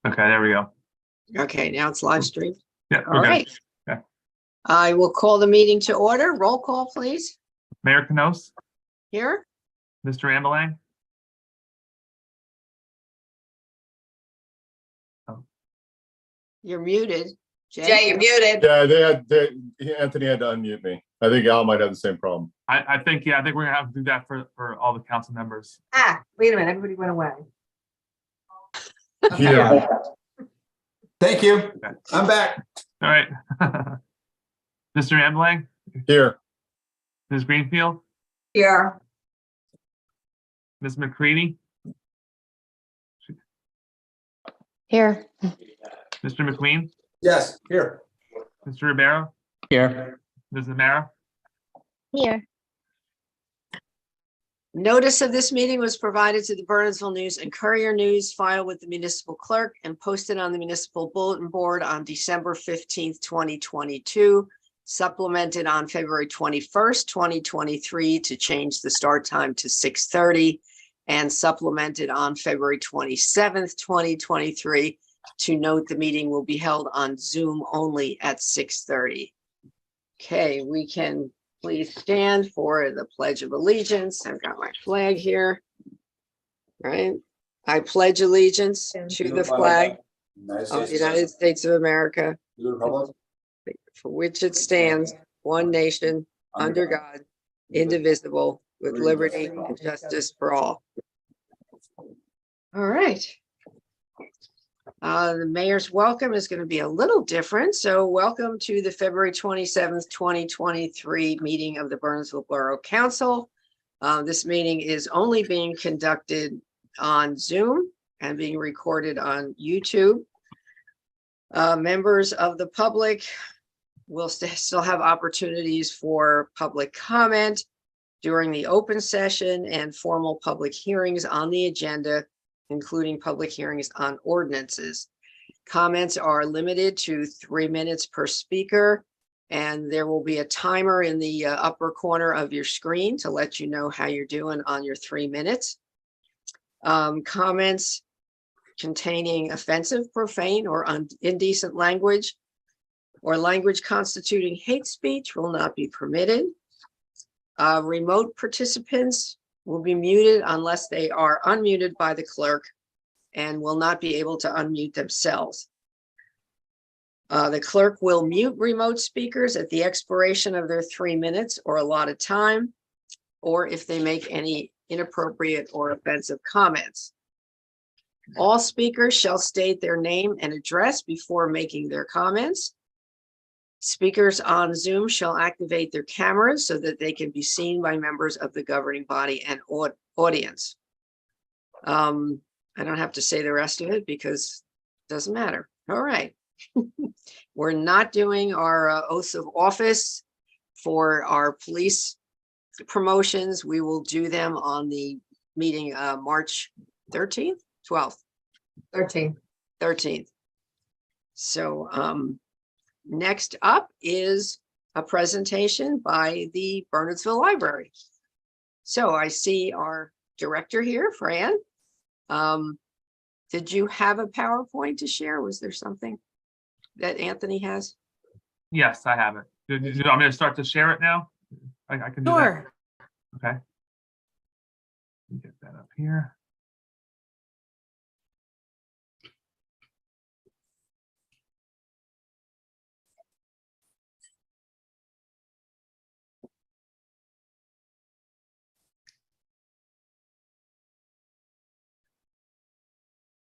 Okay, there we go. Okay, now it's live stream. Yeah, All right. Okay. I will call the meeting to order. Roll call, please. Mayor Canos, Here. Mr. Ambelang. You're muted. Jay, you're muted. Yeah, Anthony had to unmute me. I think Al might have the same problem. I think we're gonna have to do that for all the council members. Wait a minute, everybody went away. Here. Thank you. Okay. I'm back. All right. Mr. Ambelang, Here. Ms. Greenfield, Here. Ms. McCready, Here. Mr. McQueen, Yes, here. Mr. Ribeiro, Here. Ms. Namara. Here. Notice of this meeting was provided to the Bernardsville News and Courier News, filed with the municipal clerk and posted on the municipal bulletin board on December 15th, 2022, supplemented on February 21st, 2023 to change the start time to 6:30, and supplemented on February 27th, 2023 to note the meeting will be held on Zoom only at 6:30. Okay, we can please stand for the Pledge of Allegiance. I've got my flag here. Right. I pledge allegiance to the flag of the United States of America, for which it stands, one nation, under God, indivisible, with liberty and justice for all. All right. The mayor's welcome is going to be a little different. So welcome to the February 27th, 2023 meeting of the Bernardsville Borough Council. This meeting is only being conducted on Zoom and being recorded on YouTube. Members of the public will still have opportunities for public comment during the open session and formal public hearings on the agenda, including public hearings on ordinances. Comments are limited to 3 minutes per speaker, and there will be a timer in the upper corner of your screen to let you know how you're doing on your 3 minutes. Comments containing offensive, profane, or indecent language or language constituting hate speech will not be permitted. Remote participants will be muted unless they are unmuted by the clerk and will not be able to unmute themselves. The clerk will mute remote speakers at the expiration of their 3 minutes or allotted time, or if they make any inappropriate or offensive comments. All speakers shall state their name and address before making their comments. Speakers on Zoom shall activate their cameras so that they can be seen by members of the governing body and audience. I don't have to say the rest of it because it doesn't matter. All right. We're not doing our oaths of office for our police promotions. We will do them on the meeting March 13th, 12th. 13th. So next up is a presentation by the Bernardsville Library. So I see our director here, Fran. Did you have a PowerPoint to share? Was there something that Anthony has? Yes, I have it. Do you want me to start to share it now? I can do Sure. that. Okay. Let me get that up here.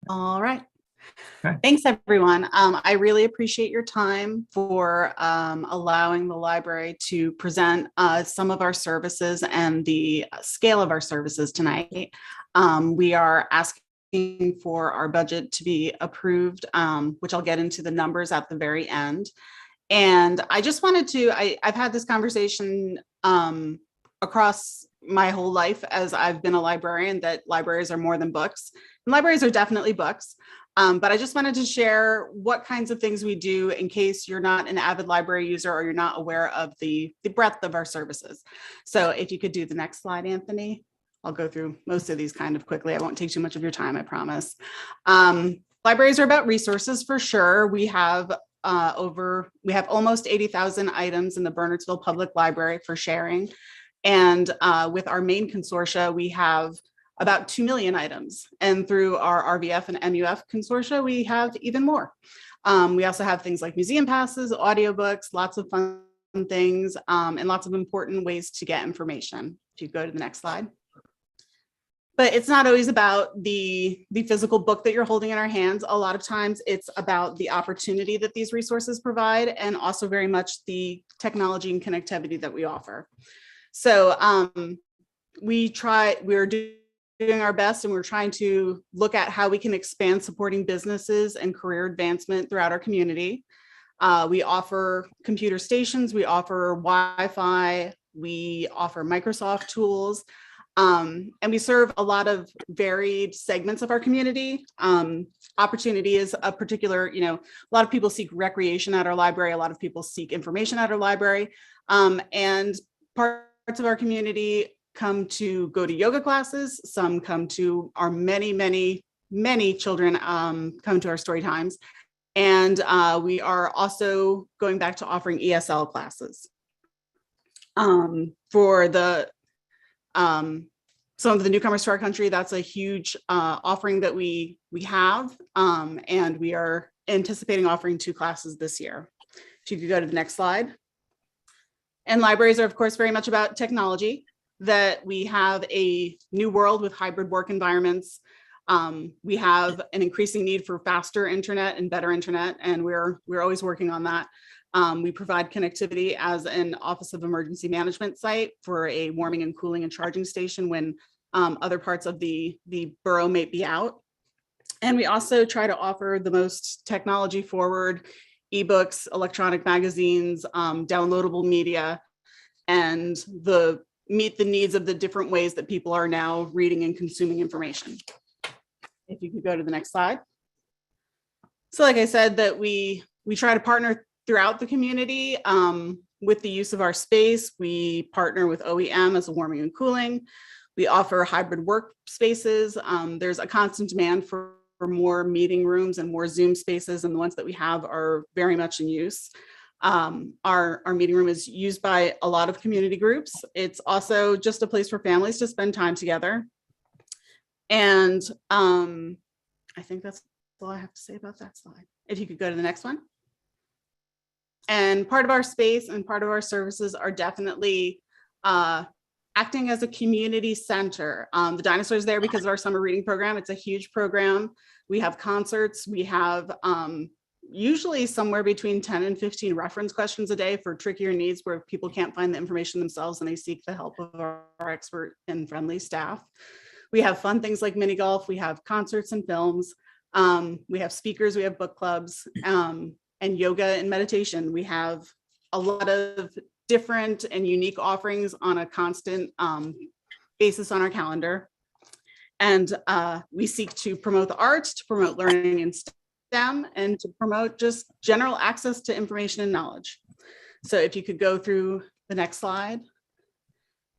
All right. Okay. Thanks, everyone. I really appreciate your time for allowing the library to present some of our services and the scale of our services tonight. We are asking for our budget to be approved, which I'll get into the numbers at the very end. And I just wanted to, I've had this conversation across my whole life as I've been a librarian, that libraries are more than books. And libraries are definitely books. But I just wanted to share what kinds of things we do in case you're not an avid library user or you're not aware of the breadth of our services. So if you could do the next slide, Anthony, I'll go through most of these kind of quickly. I won't take too much of your time, I promise. libraries are about resources for sure. We have almost 80,000 items in the Bernardsville Public Library for sharing. And with our main consortia, we have about 2 million items. And through our RVF and MUF consortia, we have even more. We also have things like museum passes, audiobooks, lots of fun things, and lots of important ways to get information. If you go to the next slide. But it's not always about the physical book that you're holding in our hands. A lot of times it's about the opportunity that these resources provide, and also very much the technology and connectivity that we offer. So we're doing our best, and we're trying to look at how we can expand supporting businesses and career advancement throughout our community. We offer computer stations, we offer Wi-Fi, we offer Microsoft tools, and we serve a lot of varied segments of our community. Opportunity is a particular, a lot of people seek recreation at our library, a lot of people seek information at our library, and parts of our community come to go to yoga classes. Some come to our many children come to our story times. And we are also going back to offering ESL classes. For the some of the newcomers to our country, that's a huge offering that we have, and we are anticipating offering 2 classes this year. If you could go to the next slide. And libraries are, of course, very much about technology, that we have a new world with hybrid work environments. We have an increasing need for faster internet and better internet, and we're always working on that. We provide connectivity as an Office of Emergency Management site for a warming and cooling and charging station when other parts of the borough may be out. And we also try to offer the most technology forward ebooks, electronic magazines, downloadable media, and meet the needs of the different ways that people are now reading and consuming information. If you could go to the next slide. So like I said, that we try to partner throughout the community with the use of our space. We partner with OEM as a warming and cooling. We offer hybrid workspaces. There's a constant demand for more meeting rooms and more Zoom spaces, and the ones that we have are very much in use. Our meeting room is used by a lot of community groups. It's also just a place for families to spend time together. And I think that's all I have to say about that slide. If you could go to the next one. And part of our space and part of our services are definitely acting as a community center. The Dinosaur is there because of our summer reading program. It's a huge program. We have concerts. We have usually somewhere between 10 and 15 reference questions a day for trickier needs where people can't find the information themselves and they seek the help of our expert and friendly staff. We have fun things like mini golf. We have concerts and films. We have speakers. We have book clubs and yoga and meditation. We have a lot of different and unique offerings on a constant basis on our calendar. And we seek to promote the arts, to promote learning in STEM, and to promote just general access to information and knowledge. So if you could go through the next slide.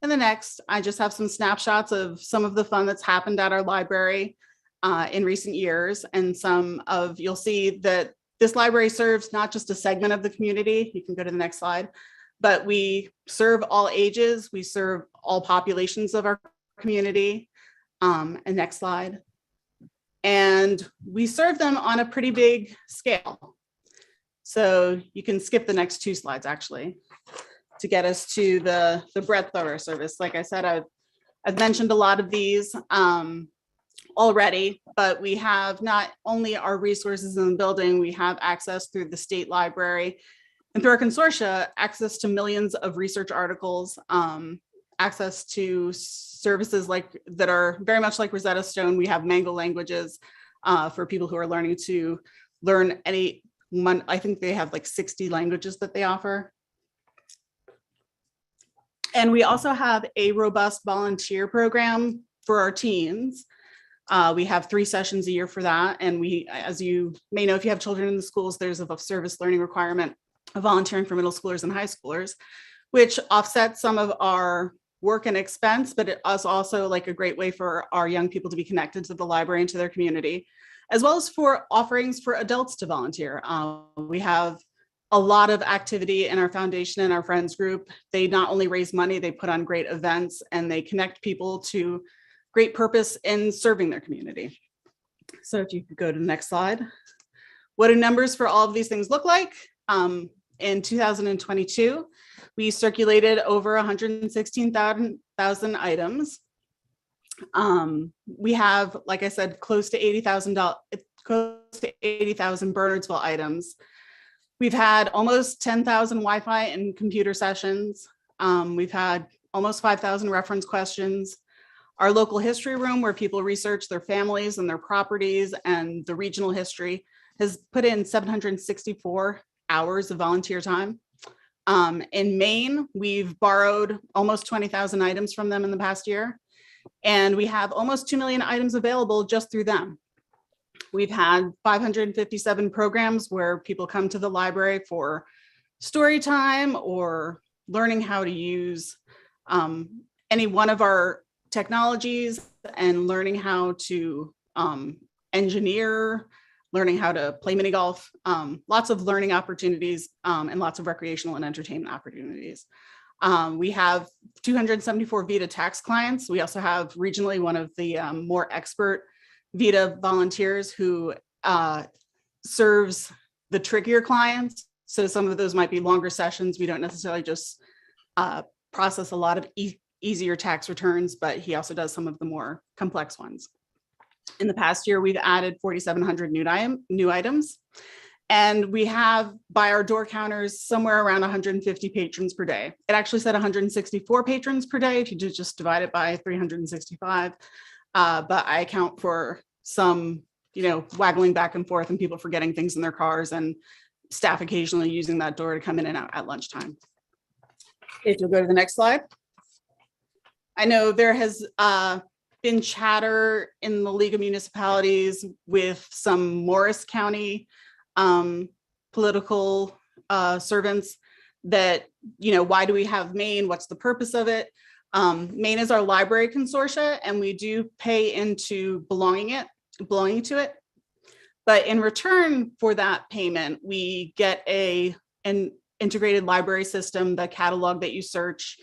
And the next, I just have some snapshots of some of the fun that's happened at our library in recent years. And you'll see that this library serves not just a segment of the community. You can go to the next slide, but we serve all ages. We serve all populations of our community. And next slide. And we serve them on a pretty big scale. So you can skip the next 2 slides actually to get us to the breadth of our service. Like I said, I've mentioned a lot of these already, but we have not only our resources in the building, we have access through the state library and through our consortia, access to millions of research articles, access to services that are very much like Rosetta Stone. We have Mango languages for people who are learning to learn I think they have like 60 languages that they offer. And we also have a robust volunteer program for our teens. We have 3 sessions a year for that. And as you may know, if you have children in the schools, there's a service learning requirement of volunteering for middle schoolers and high schoolers, which offsets some of our work and expense, but it is also like a great way for our young people to be connected to the library and to their community. as well as for offerings for adults to volunteer. We have a lot of activity in our foundation and our friends group. They not only raise money, they put on great events and they connect people to great purpose in serving their community. So if you could go to the next slide. What do numbers for all of these things look like? In 2022, we circulated over 116,000 items. We have, like I said, close to 80,000 Bernardsville items. We've had almost 10,000 Wi-Fi and computer sessions. We've had almost 5,000 reference questions. Our local history room, where people research their families and their properties and the regional history, has put in 764 hours of volunteer time. In Maine, we've borrowed almost 20,000 items from them in the past year. And we have almost 2 million items available just through them. We've had 557 programs where people come to the library for story time or learning how to use any one of our technologies and learning how to engineer, learning how to play mini golf, lots of learning opportunities and lots of recreational and entertainment opportunities. We have 274 VITA tax clients. We also have regionally one of the more expert VITA volunteers who serves the trickier clients. So some of those might be longer sessions. We don't necessarily just process a lot of easier tax returns, but he also does some of the more complex ones. In the past year, we've added 4,700 new items. And we have, by our door counters, somewhere around 150 patrons per day. It actually said 164 patrons per day if you just divide it by 365. But I account for some, waggling back and forth and people forgetting things in their cars and staff occasionally using that door to come in and out at lunchtime. If you'll go to the next slide. I know there has been chatter in the League of Municipalities with some Morris County political servants that, why do we have Maine? What's the purpose of it? Maine is our library consortia, and we do pay into belonging to it. But in return for that payment, we get an integrated library system, the catalog that you search,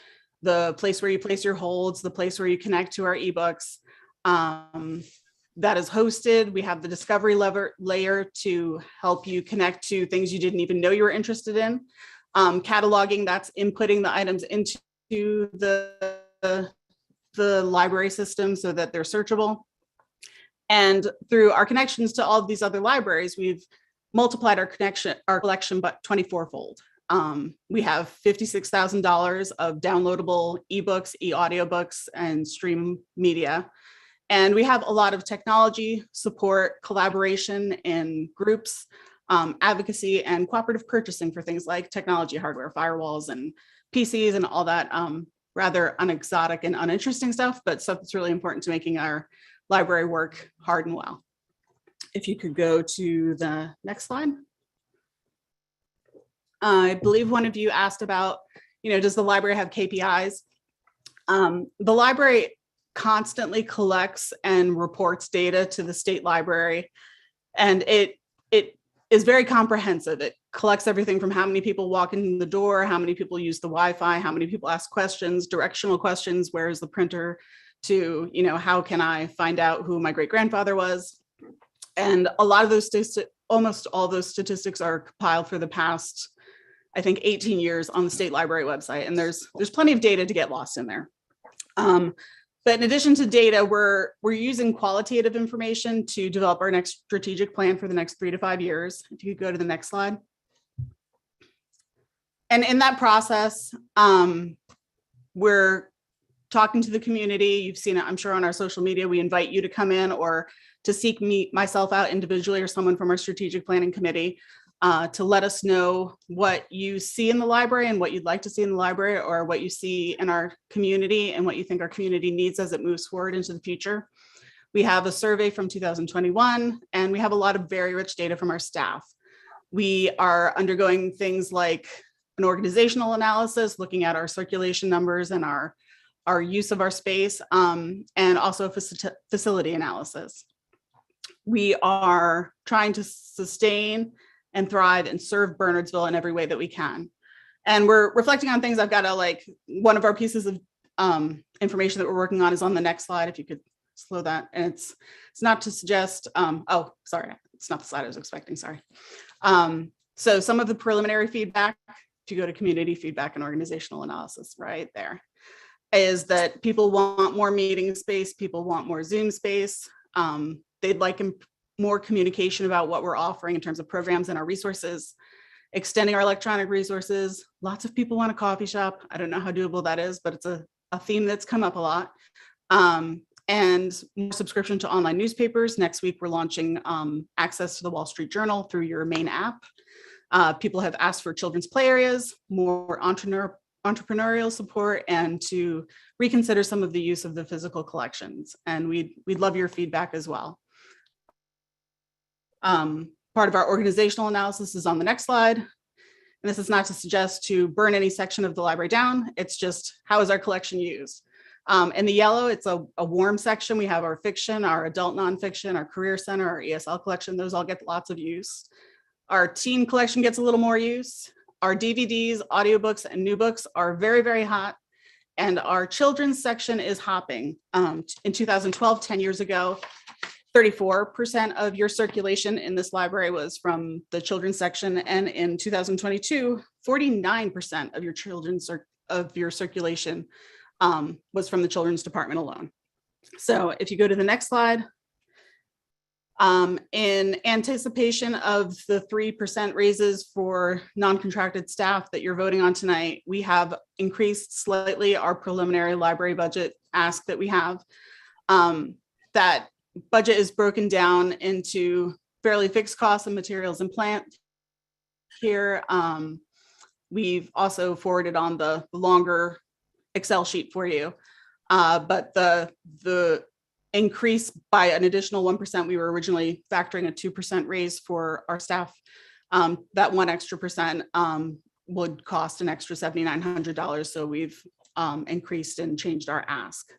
the place where you place your holds, the place where you connect to our ebooks. That is hosted. We have the discovery layer to help you connect to things you didn't even know you were interested in. Cataloging, that's inputting the items into the library system so that they're searchable. And through our connections to all of these other libraries, we've multiplied our collection but 24-fold. We have $56,000 of downloadable ebooks, e-audiobooks, and stream media. And we have a lot of technology support, collaboration in groups, advocacy, and cooperative purchasing for things like technology hardware, firewalls, and PCs, and all that rather unexotic and uninteresting stuff, but stuff that's really important to making our library work hard and well. If you could go to the next slide. I believe one of you asked about, does the library have KPIs? The library constantly collects and reports data to the state library, and it is very comprehensive. It collects everything from how many people walk in the door, how many people use the Wi-Fi, how many people ask questions, directional questions, where is the printer, to, how can I find out who my great-grandfather was? And a lot of those almost all those statistics are compiled for the past, I think, 18 years on the state library website. And there's plenty of data to get lost in there. But in addition to data, we're using qualitative information to develop our next strategic plan for the next 3 to 5 years. If you could go to the next slide. And in that process, we're talking to the community. You've seen it, I'm sure, on our social media. We invite you to come in or to seek myself out individually or someone from our strategic planning committee to let us know what you see in the library and what you'd like to see in the library, or what you see in our community and what you think our community needs as it moves forward into the future. We have a survey from 2021, and we have a lot of very rich data from our staff. We are undergoing things like an organizational analysis, looking at our circulation numbers and our use of our space, and also a facility analysis. We are trying to sustain and thrive and serve Bernardsville in every way that we can. And we're reflecting on things. I've got one of our pieces of information that we're working on is on the next slide. If you could slow that. And it's not to suggest, oh, sorry, it's not the slide I was expecting, sorry. So some of the preliminary feedback, if you go to community feedback and organizational analysis right there, is that people want more meeting space, people want more Zoom space. They'd like more communication about what we're offering in terms of programs and our resources, extending our electronic resources. Lots of people want a coffee shop. I don't know how doable that is, but it's a theme that's come up a lot. And more subscription to online newspapers. Next week, we're launching access to the Wall Street Journal through your main app. People have asked for children's play areas, more entrepreneurial support, and to reconsider some of the use of the physical collections. And we'd love your feedback as well. Part of our organizational analysis is on the next slide. And this is not to suggest to burn any section of the library down. It's just, how is our collection used? In the yellow, it's a warm section. We have our fiction, our adult nonfiction, our career center, our ESL collection. Those all get lots of use. Our teen collection gets a little more use. Our DVDs, audiobooks, and new books are very, very hot. And our children's section is hopping. In 2012, 10 years ago, 34% of your circulation in this library was from the children's section. And in 2022, 49% of your circulation was from the children's department alone. So if you go to the next slide, in anticipation of the 3% raises for non-contracted staff that you're voting on tonight, we have increased slightly our preliminary library budget ask that we have. That budget is broken down into fairly fixed costs and materials and plant. Here, we've also forwarded on the longer Excel sheet for you. But the increase by an additional 1%, we were originally factoring a 2% raise for our staff. That one extra percent would cost an extra $7,900. So we've increased and changed our ask.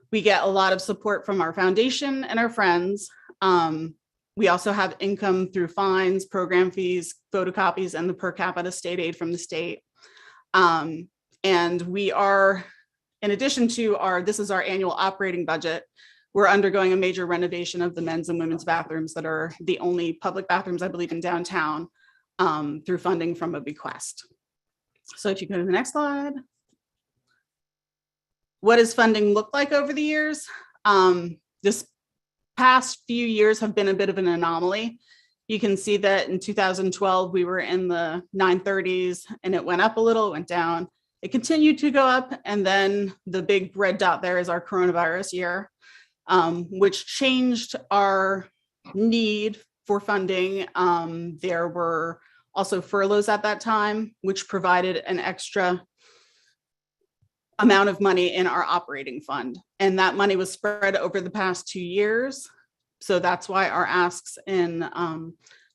We get a lot of support from our foundation and our friends. We also have income through fines, program fees, photocopies, and the per capita state aid from the state. And we are, in addition to this is our annual operating budget, we're undergoing a major renovation of the men's and women's bathrooms that are the only public bathrooms, I believe, in downtown through funding from a bequest. So if you go to the next slide. What does funding look like over the years? This past few years have been a bit of an anomaly. You can see that in 2012, we were in the 930s and it went up a little, went down. It continued to go up. And then the big red dot there is our coronavirus year, which changed our need for funding. There were also furloughs at that time, which provided an extra amount of money in our operating fund. And that money was spread over the past 2 years. So that's why our asks in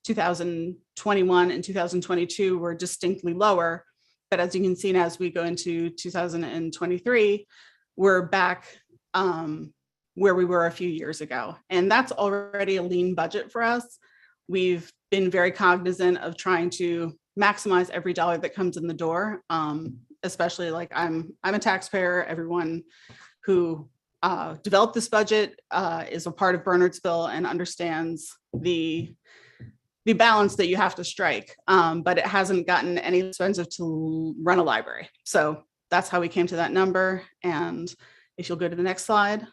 2021 and 2022 were distinctly lower. But as you can see, as we go into 2023, we're back where we were a few years ago. And that's already a lean budget for us. We've been very cognizant of trying to maximize every dollar that comes in the door. Especially like I'm a taxpayer. Everyone who developed this budget is a part of Bernardsville and understands the balance that you have to strike. But it hasn't gotten any expensive to run a library. So that's how we came to that number. And if you'll go to the next slide.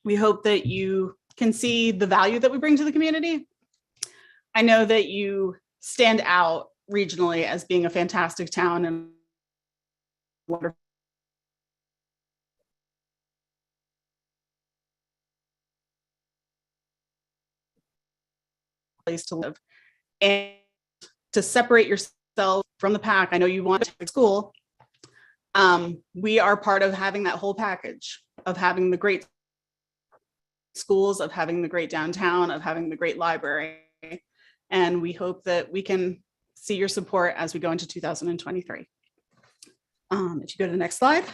We hope that you can see the value that we bring to the community. I know that you stand out regionally as being a fantastic town and wonderful place to live. And to separate yourself from the pack, I know you want to school. We are part of having that whole package of having the great schools, of having the great downtown, of having the great library. And we hope that we can see your support as we go into 2023. If you go to the next slide.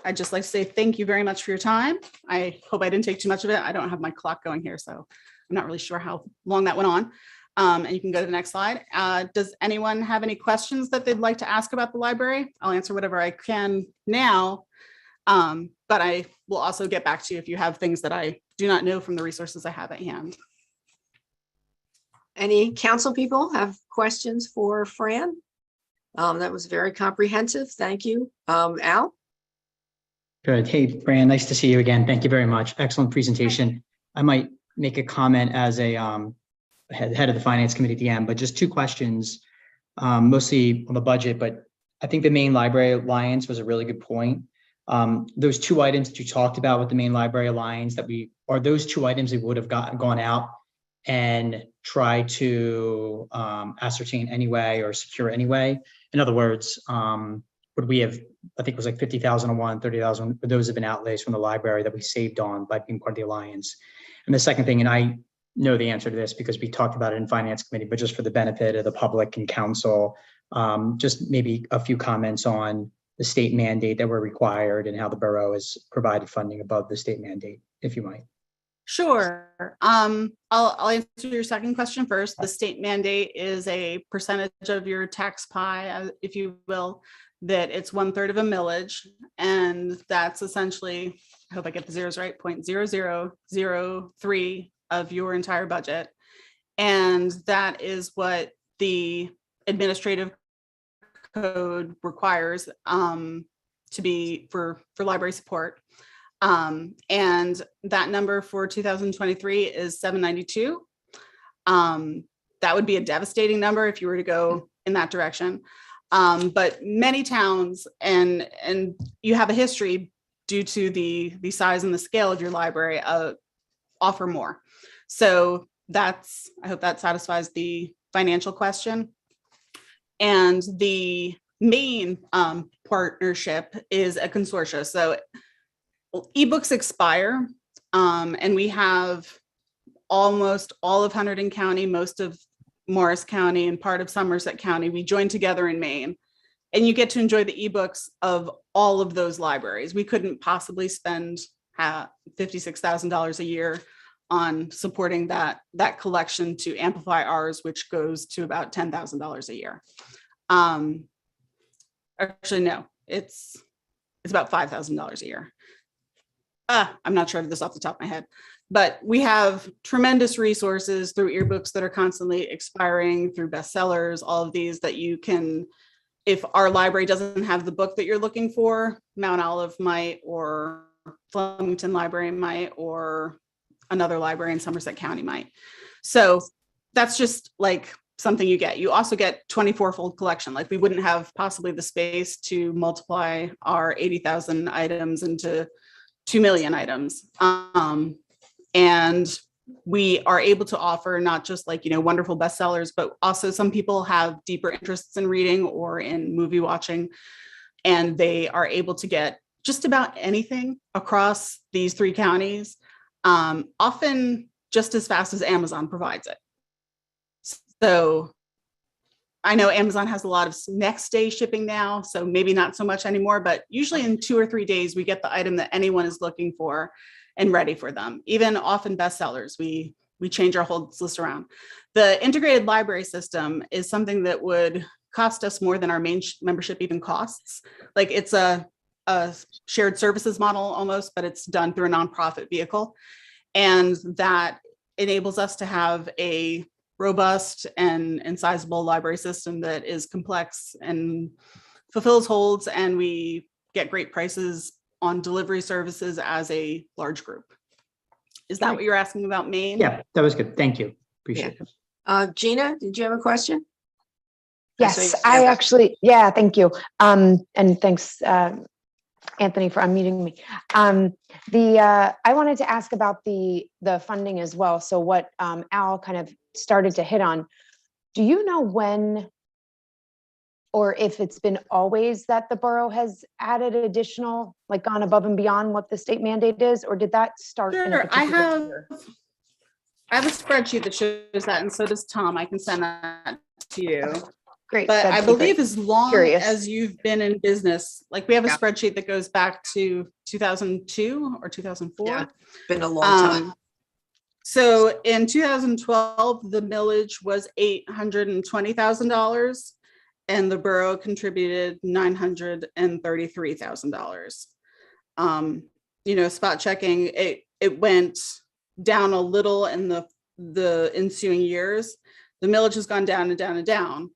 I'd just like to say thank you very much for your time. I hope I didn't take too much of it. I don't have my clock going here, so I'm not really sure how long that went on. And you can go to the next slide. Does anyone have any questions that they'd like to ask about the library? I'll answer whatever I can now. But I will also get back to you if you have things that I do not know from the resources I have at hand. Any council people have questions for Fran? That was very comprehensive. Thank you. Al? Good. Hey, Fran, nice to see you again. Thank you very much. Excellent presentation. I might make a comment as a head of the finance committee at the end, but just two questions, mostly on the budget, but I think the main library alliance was a really good point. Those two items that you talked about with the main library alliance are those two items that would have gone out and try to ascertain anyway or secure anyway. In other words, would we have, I think it was like 50,000 on one, 30,000, those have been outlays from the library that we saved on by being part of the alliance. And the second thing, and I know the answer to this because we talked about it in finance committee, but just for the benefit of the public and council, just maybe a few comments on the state mandate that were required and how the borough has provided funding above the state mandate, if you might. Sure. I'll answer your second question first. The state mandate is a percentage of your tax pie, if you will, that it's 1/3 of a millage. And that's essentially, I hope I get the zeros right, 0.0003 of your entire budget. And that is what the administrative code requires to be for library support. And that number for 2023 is 792. That would be a devastating number if you were to go in that direction. But many towns, and you have a history due to the size and the scale of your library, offer more. So I hope that satisfies the financial question. And the main partnership is a consortia. So ebooks expire, and we have almost all of Hunterdon County, most of Morris County, and part of Somerset County. We join together in Maine, and you get to enjoy the ebooks of all of those libraries. We couldn't possibly spend $56,000 a year on supporting that collection to amplify ours, which goes to about $10,000 a year. Actually, no, it's about $5,000 a year. I'm not sure of this off the top of my head, but we have tremendous resources through earbooks that are constantly expiring, through bestsellers, all of these that you can, if our library doesn't have the book that you're looking for, Mount Olive might, or Flemington Library might, or another library in Somerset County might. So that's just like something you get. You also get 24-fold collection. Like we wouldn't have possibly the space to multiply our 80,000 items into 2 million items. And we are able to offer not just like, wonderful bestsellers, but also some people have deeper interests in reading or in movie watching, and they are able to get just about anything across these 3 counties, often just as fast as Amazon provides it. So I know Amazon has a lot of next day shipping now, so maybe not so much anymore, but usually in 2 or 3 days, we get the item that anyone is looking for and ready for them. Even often bestsellers, we change our holds list around. The integrated library system is something that would cost us more than our main membership even costs. Like it's a shared services model almost, but it's done through a nonprofit vehicle. And that enables us to have a robust and sizable library system that is complex and fulfills holds, and we get great prices on delivery services as a large group. Is that what you're asking about Maine? Yeah, that was good. Thank you. Appreciate it. Gina, did you have a question? Yes, I actually, yeah, thank you. And thanks, Anthony, for unmuting me. I wanted to ask about the funding as well. So what Al kind of started to hit on, do you know when or if it's been always that the borough has added additional, like gone above and beyond what the state mandate is, or did that start? In a Sure, I particular year? have a spreadsheet that shows that, and so does Tom. I can send that to you. Great. But that'd I be believe great. as long Curious. as you've been in business, like we have a Yeah. spreadsheet that goes back to 2002 or 2004. Yeah. Been a long time. So in 2012, the millage was $820,000 and the borough contributed $933,000. Spot checking, it went down a little in the ensuing years. The millage has gone down and down and down.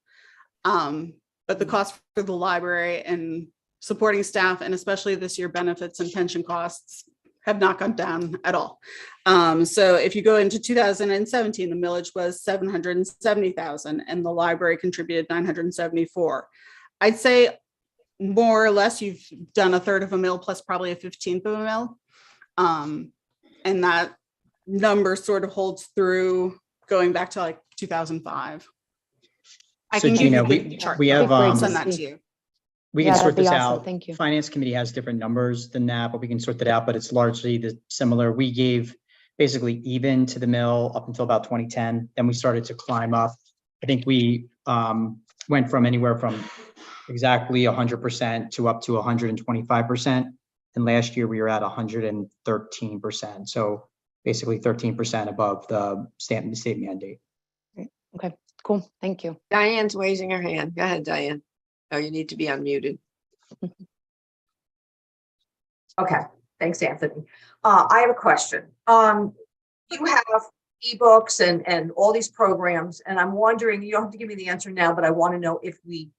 But the cost for the library and supporting staff, and especially this year benefits and pension costs, have not gone down at all. So if you go into 2017, the millage was 770,000 and the library contributed 974. I'd say more or less you've done a third of a mil plus probably a 15th of a mil. And that number sort of holds through going back to like 2005. I So can give Gina, you the chart. we have, Great to Send that to see. you. we Yeah, can sort that'd be this awesome. out. Thank you. Finance committee has different numbers than that, but we can sort that out, but it's largely similar. We gave basically even to the mill up until about 2010. Then we started to climb up. I think we went from anywhere from exactly 100% to up to 125%. And last year we were at 113%. So basically 13% above the state mandate. Okay, cool. Thank you. Diane's raising her hand. Go ahead, Diane. Oh, you need to be unmuted. Okay, thanks, Anthony. I have a question. You have ebooks and all these programs, and I'm wondering, you don't have to give me the answer now, but I want to know if you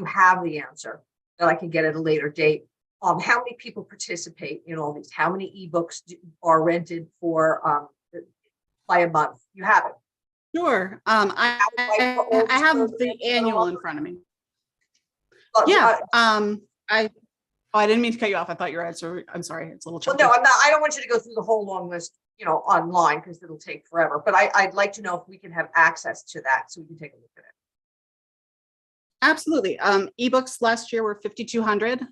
have the answer that I can get at a later date. How many people participate in all these? How many ebooks are rented for by a month? You have it. Sure. I have the annual in front of me. But, Yeah. I didn't mean to cut you off. I thought your answer. I'm sorry. It's a little well, chunky. no, I'm not. I don't want you to go through the whole long list, online because it'll take forever. But I'd like to know if we can have access to that so we can take a look at it. Absolutely. Ebooks last year were 5,200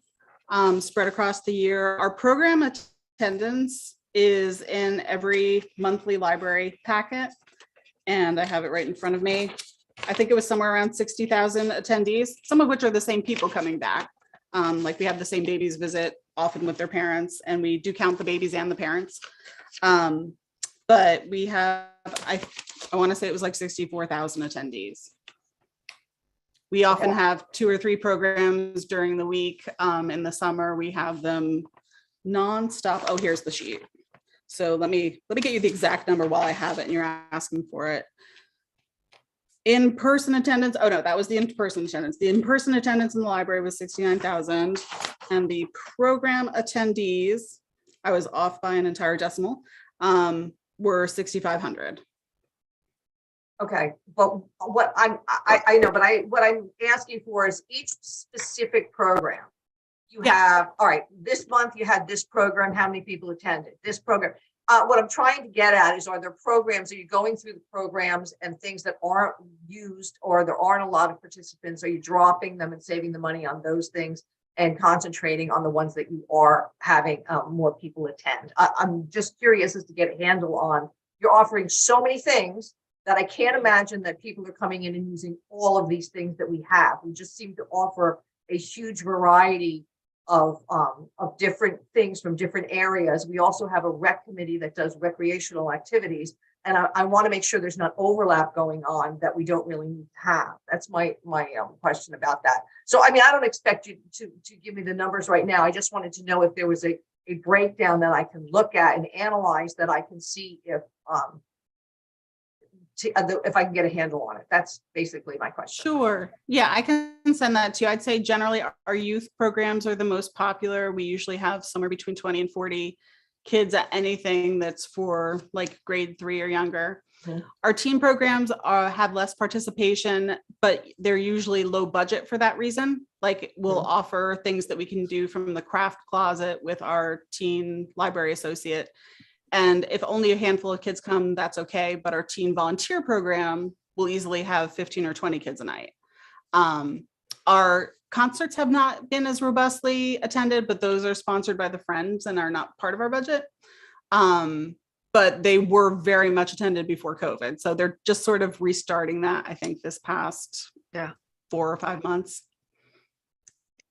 spread across the year. Our program attendance is in every monthly library packet, and I have it right in front of me. I think it was somewhere around 60,000 attendees, some of which are the same people coming back. Like we have the same babies visit often with their parents, and we do count the babies and the parents. But we have, I want to say it was like 64,000 attendees. We often have 2 or 3 programs during the week. In the summer, we have them nonstop. Oh, here's the sheet. So let me get you the exact number while I have it and you're asking for it. In-person attendance, oh no, that was the in-person attendance. The in-person attendance in the library was 69,000, and the program attendees, I was off by an entire decimal, were 6,500. Okay, but what I know, but what I'm asking for is each specific program. You have, all right, this month you had this program, how many people attended this program? What I'm trying to get at is, are there programs, are you going through the programs and things that aren't used, or there aren't a lot of participants? Are you dropping them and saving the money on those things and concentrating on the ones that you are having more people attend? I'm just curious as to get a handle on, you're offering so many things that I can't imagine that people are coming in and using all of these things that we have. We just seem to offer a huge variety of different things from different areas. We also have a rec committee that does recreational activities. And I want to make sure there's not overlap going on that we don't really need to have. That's my question about that. So, I mean, I don't expect you to give me the numbers right now. I just wanted to know if there was a breakdown that I can look at and analyze, that I can see if I can get a handle on it. That's basically my question. Sure. Yeah, I can send that to you. I'd say generally our youth programs are the most popular. We usually have somewhere between 20 and 40 kids at anything that's for like grade 3 or younger. Mm-hmm. Our teen programs have less participation, but they're usually low budget for that reason. Like we'll offer things that we can do from the craft closet with our teen library associate. And if only a handful of kids come, that's okay. But our teen volunteer program will easily have 15 or 20 kids a night. Our concerts have not been as robustly attended, but those are sponsored by the Friends and are not part of our budget. But they were very much attended before COVID. So they're just sort of restarting that, I think, this past 4 or 5 months.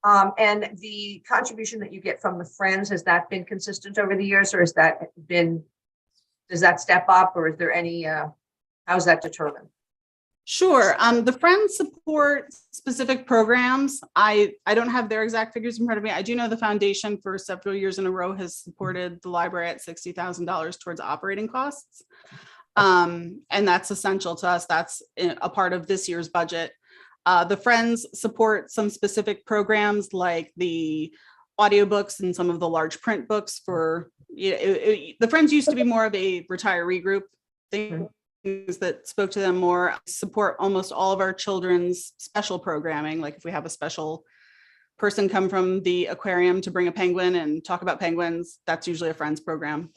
And the contribution that you get from the Friends, has that been consistent over the years, or does that step up, or is there any, how is that determined? Sure. The Friends support specific programs. I don't have their exact figures in front of me. I do know the foundation for several years in a row has supported the library at $60,000 towards operating costs. And that's essential to us. That's a part of this year's budget. The Friends support some specific programs like the audiobooks and some of the large print books for, the Friends used to be more of a retiree group. Things that spoke to them more. Support almost all of our children's special programming. Like if we have a special person come from the aquarium to bring a penguin and talk about penguins, that's usually a Friends program.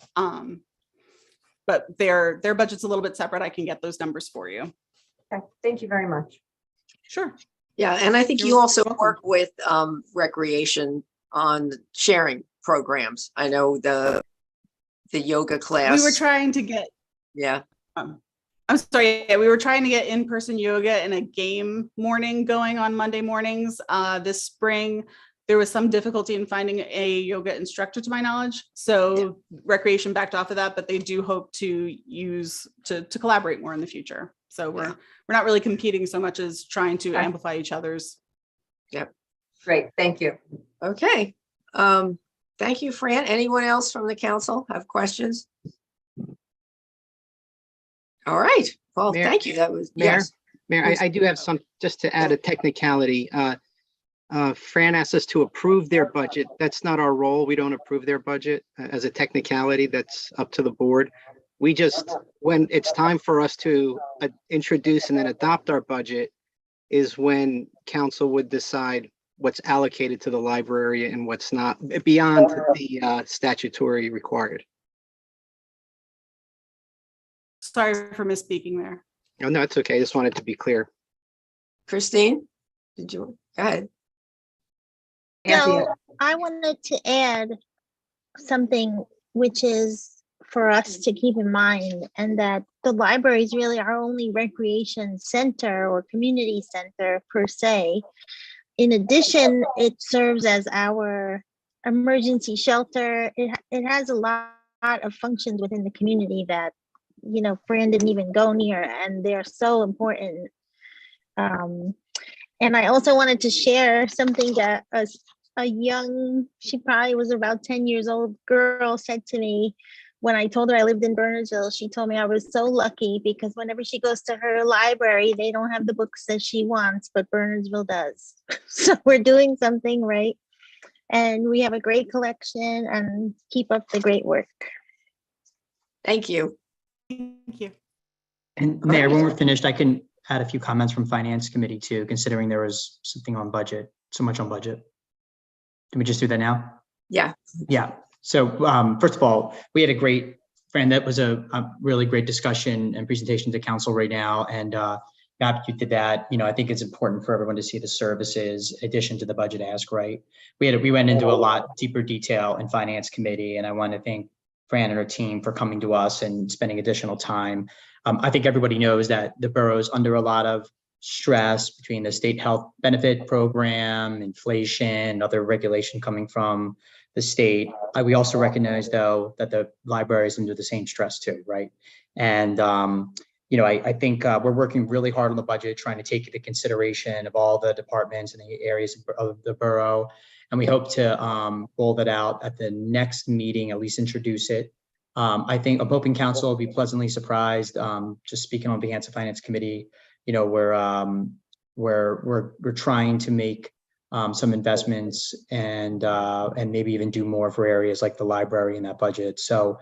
But their budget's a little bit separate. I can get those numbers for you. Okay, thank you very much. Sure. Yeah, and I think You're you also welcome. work with recreation on sharing programs. I know the yoga class. We were trying to get, Yeah, I'm sorry, yeah, we were trying to get in-person yoga and a game morning going on Monday mornings. This spring, there was some difficulty in finding a yoga instructor to my knowledge. So recreation backed off of that, but they do hope to collaborate more in the future. So we're not really competing so much as trying to amplify each other's. Great, thank you. okay. Thank you, Fran. Anyone else from the council have questions? All right, well, Mayor- thank you. That was, Mayor? yes. Mayor, Please. I do have some, just to add a technicality. Fran asked us to approve their budget. That's not our role. We don't approve their budget as a technicality. That's up to the board. We just, when it's time for us to introduce and then adopt our budget is when council would decide what's allocated to the library and what's not, beyond the statutory required. Sorry for misspeaking there. Oh, no, it's okay. I just wanted to be clear. Christine, did you, go ahead. Anthea, So I wanted to add something which is for us to keep in mind, and that the library is really our only recreation center or community center per se. In addition, it serves as our emergency shelter. It has a lot of functions within the community that, you know, Fran didn't even go near, and they're so important. And I also wanted to share something that a young, she probably was about 10 years old girl said to me when I told her I lived in Bernardsville. She told me I was so lucky because whenever she goes to her library, they don't have the books that she wants, but Bernardsville does. So we're doing something right. And we have a great collection, and keep up the great work. Thank you. Thank you. And Mayor, when we're finished, I can add a few comments from Finance Committee too, considering there was something on budget, so much on budget. Can we just do that now? Yeah. Yeah. So first of all, we had a great, Fran, that was a really great discussion and presentation to council right now. And happy you did that. You know, I think it's important for everyone to see the services in addition to the budget ask, right? We went into a lot deeper detail in Finance Committee, and I want to thank Fran and her team for coming to us and spending additional time. I think everybody knows that the borough is under a lot of stress between the state health benefit program, inflation, other regulation coming from the state. We also recognize, though, that the library is under the same stress too, right? And you know, I think we're working really hard on the budget, trying to take into consideration of all the departments and the areas of the borough. And we hope to roll that out at the next meeting, at least introduce it. I think I'm hoping council will be pleasantly surprised. Just speaking on behalf of Finance Committee, you know, we're trying to make some investments and maybe even do more for areas like the library in that budget. So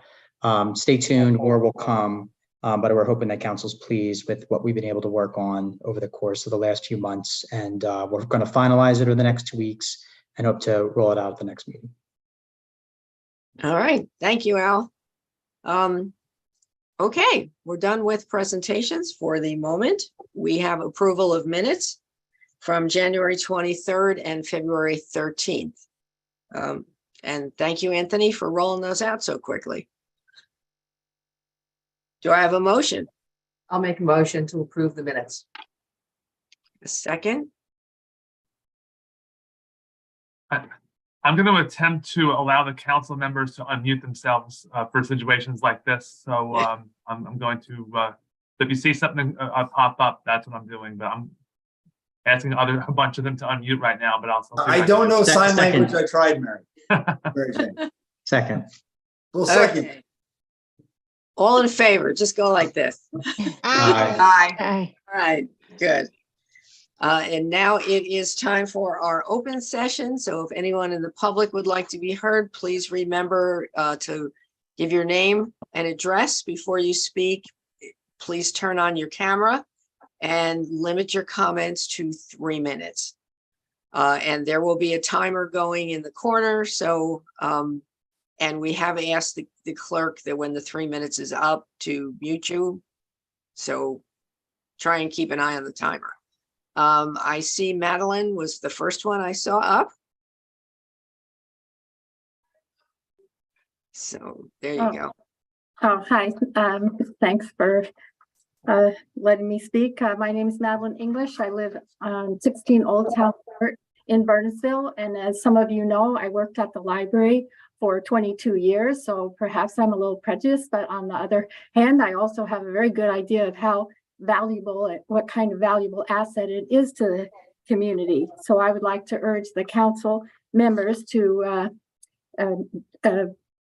stay tuned, more will come. But we're hoping that council's pleased with what we've been able to work on over the course of the last few months. And we're going to finalize it over the next 2 weeks and hope to roll it out at the next meeting. All right. Thank you, Al. Okay, we're done with presentations for the moment. We have approval of minutes from January 23rd and February 13th. And thank you, Anthony, for rolling those out so quickly. Do I have a motion? I'll make a motion to approve the minutes. A second? I'm going to attempt to allow the council members to unmute themselves for situations like this. So I'm going to, if you see something pop up, that's what I'm doing. But I'm asking a bunch of them to unmute right now. But I'll see if I can don't do know it. sign Second. language. I tried, Mary. Mary Jane. Second. Well, second. Okay. All in favor, just go like this. Aye. Aye. Aye. All right, good. And now it is time for our open session. So if anyone in the public would like to be heard, please remember to give your name and address before you speak. Please turn on your camera and limit your comments to 3 minutes. And there will be a timer going in the corner. So, and we have asked the clerk that when the 3 minutes is up to mute you. So try and keep an eye on the timer. I see Madeline was the first one I saw up. So there you go. Oh, hi. Thanks for letting me speak. My name is Madeline English. I live on 16 Old Town Court in Bernardsville. And as some of you know, I worked at the library for 22 years. So perhaps I'm a little prejudiced, but on the other hand, I also have a very good idea of how valuable, what kind of valuable asset it is to the community. So I would like to urge the council members to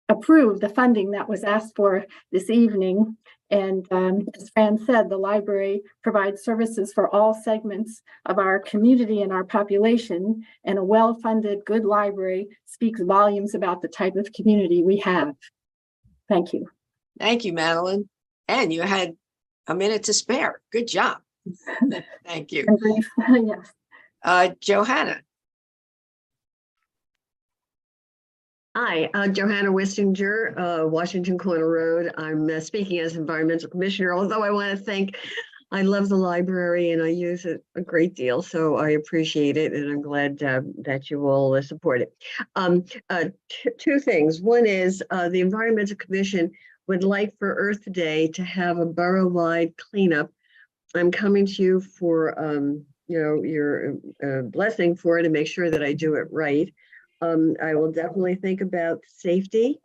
approve the funding that was asked for this evening. And as Fran said, the library provides services for all segments of our community and our population, and a well-funded, good library speaks volumes about the type of community we have. Thank you. Thank you, Madeline. And you had a minute to spare. Good job. Thank you. Yes. Johanna. Hi, Johanna Wistinger, Washington Corner Road. I'm speaking as environmental commissioner, although I want to thank, I love the library and I use it a great deal, so I appreciate it and I'm glad that you all support it. Two things. One is the Environmental Commission would like for Earth Day to have a borough-wide cleanup. I'm coming to you for your blessing for it and make sure that I do it right. I will definitely think about safety.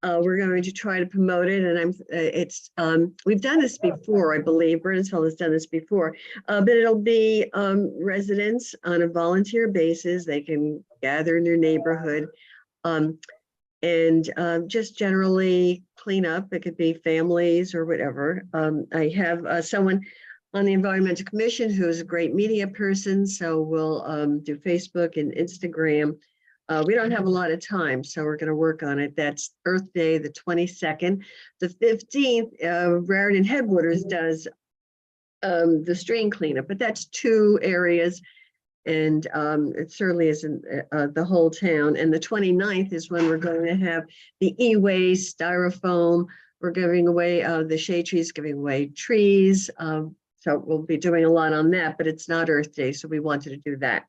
We're going to try to promote it, and we've done this before, I believe. Bernardsville has done this before, but it'll be residents on a volunteer basis. They can gather in their neighborhood and just generally clean up. It could be families or whatever. I have someone on the Environmental Commission who is a great media person, so we'll do Facebook and Instagram. We don't have a lot of time, so we're going to work on it. That's Earth Day, the 22nd. The 15th, Raritan Headwaters does the stream cleanup, but that's 2 areas, and it certainly isn't the whole town. And the 29th is when we're going to have the e-waste, styrofoam. We're giving away the shade trees, giving away trees. So we'll be doing a lot on that, but it's not Earth Day, so we wanted to do that.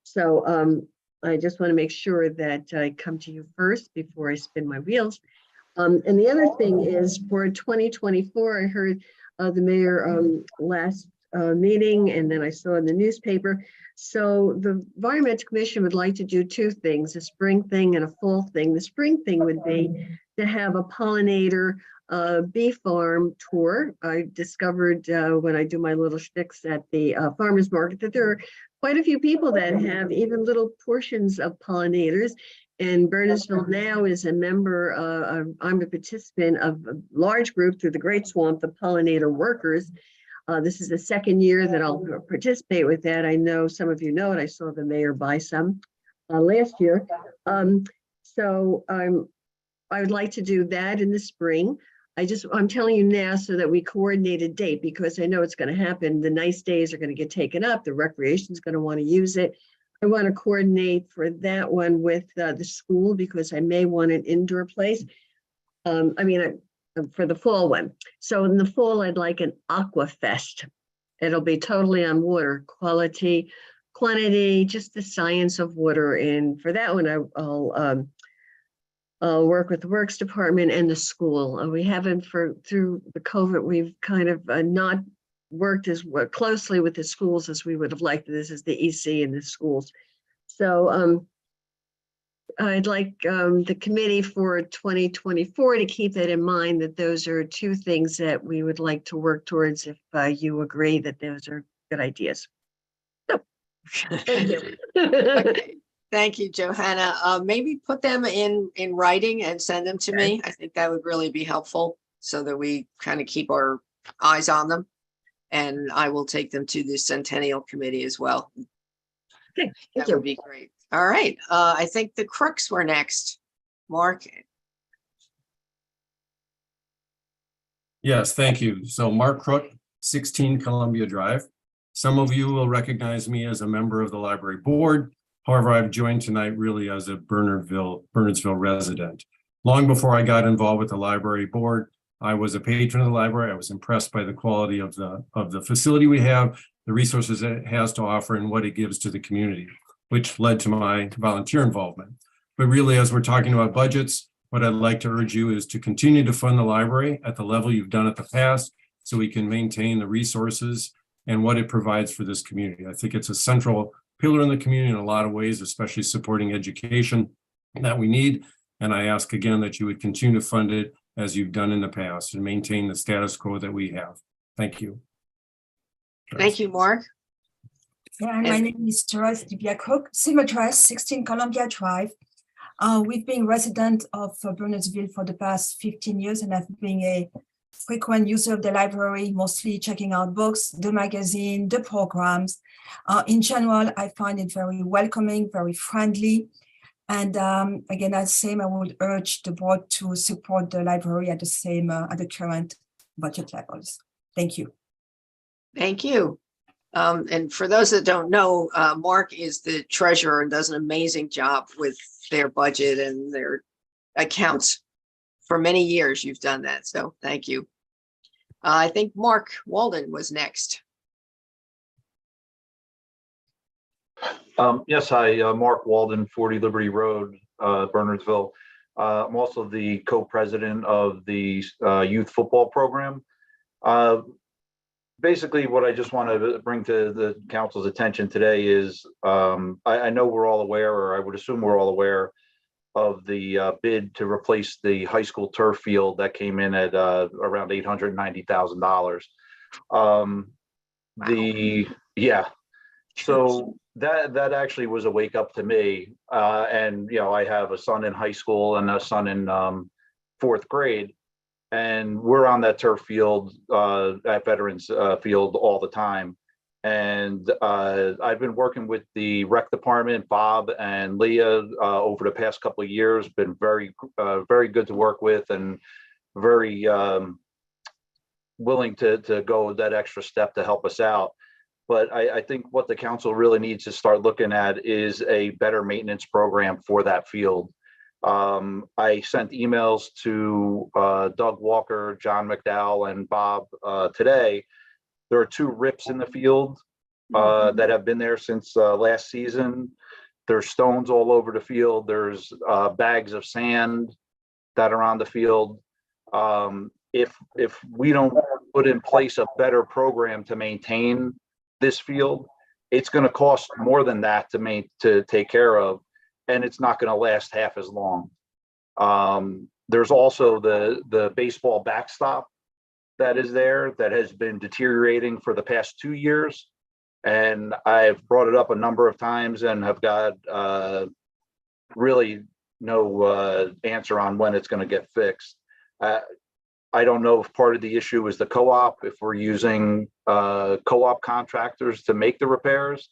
So I just want to make sure that I come to you first before I spin my wheels. And the other thing is for 2024, I heard the mayor last meeting, and then I saw in the newspaper. So the Environmental Commission would like to do 2 things, a spring thing and a fall thing. The spring thing would be to have a pollinator bee farm tour. I discovered when I do my little shticks at the farmer's market that there are quite a few people that have even little portions of pollinators. And Bernardsville now is a member, I'm a participant of a large group through the Great Swamp, the Pollinator Workers. This is the 2nd year that I'll participate with that. I know some of you know it. I saw the mayor buy some last year. So I would like to do that in the spring. I'm telling you now so that we coordinate a date, because I know it's going to happen. The nice days are going to get taken up. The recreation is going to want to use it. I want to coordinate for that one with the school, because I may want an indoor place. For the fall one. So in the fall, I'd like an aqua fest. It'll be totally on water, quality, quantity, just the science of water. And for that one, I'll work with the Works Department and the school. We haven't, through the COVID, we've kind of not worked as closely with the schools as we would have liked. This is the EC and the schools. So I'd like the committee for 2024 to keep that in mind, that those are two things that we would like to work towards if you agree that those are good ideas. So, thank you. Okay. Thank you, Johanna. Maybe put them in writing and send them to me. I think that would really be helpful so that we kind of keep our eyes on them. And I will take them to the Centennial Committee as well. Okay, thank That would be great. All right. I think the crooks were next. Mark. Yes, thank you. So Mark Crook, 16 Columbia Drive. Some of you will recognize me as a member of the library board. However, I've joined tonight really as a Bernardsville resident. Long before I got involved with the library board, I was a patron of the library. I was impressed by the quality of the facility we have, the resources that it has to offer, and what it gives to the community, which led to my volunteer involvement. But really, as we're talking about budgets, what I'd like to urge you is to continue to fund the library at the level you've done in the past, so we can maintain the resources and what it provides for this community. I think it's a central pillar in the community in a lot of ways, especially supporting education that we need. And I ask again that you would continue to fund it as you've done in the past and maintain the status quo that we have. Thank you. Thank you, Mark. Yeah, my name is Teresa Dibiak-Cook, same address, 16 Columbia Drive. We've been resident of Bernardsville for the past 15 years, and I've been a frequent user of the library, mostly checking out books, the magazine, the programs. In general, I find it very welcoming, very friendly. And again, as same, I would urge the board to support the library at the same, at the current budget levels. Thank you. Thank you. And for those that don't know, Mark is the treasurer and does an amazing job with their budget and their accounts. For many years, you've done that. So thank you. I think Mark Walden was next. Yes, hi, Mark Walden, 40 Liberty Road, Bernardsville. I'm also the co-president of the youth football program. Basically, what I just want to bring to the council's attention today is I know we're all aware, or I would assume we're all aware, of the bid to replace the high school turf field that came in at around $890,000. So that actually was a wake up to me. And you know, I have a son in high school and a son in 4th grade. And we're on that turf field at Veterans Field all the time. And I've been working with the rec department, Bob and Leah, over the past couple of years. Been very good to work with, and very willing to go that extra step to help us out. But I think what the council really needs to start looking at is a better maintenance program for that field. I sent emails to Doug Walker, John McDowell, and Bob today. There are 2 rips in the field that have been there since last season. There's stones all over the field. There's bags of sand that are on the field. If we don't put in place a better program to maintain this field, it's going to cost more than that to take care of, and it's not going to last half as long. There's also the baseball backstop that is there that has been deteriorating for the past 2 years, and I've brought it up a number of times and have got really no answer on when it's going to get fixed. I don't know if part of the issue is the co-op, if we're using co-op contractors to make the repairs,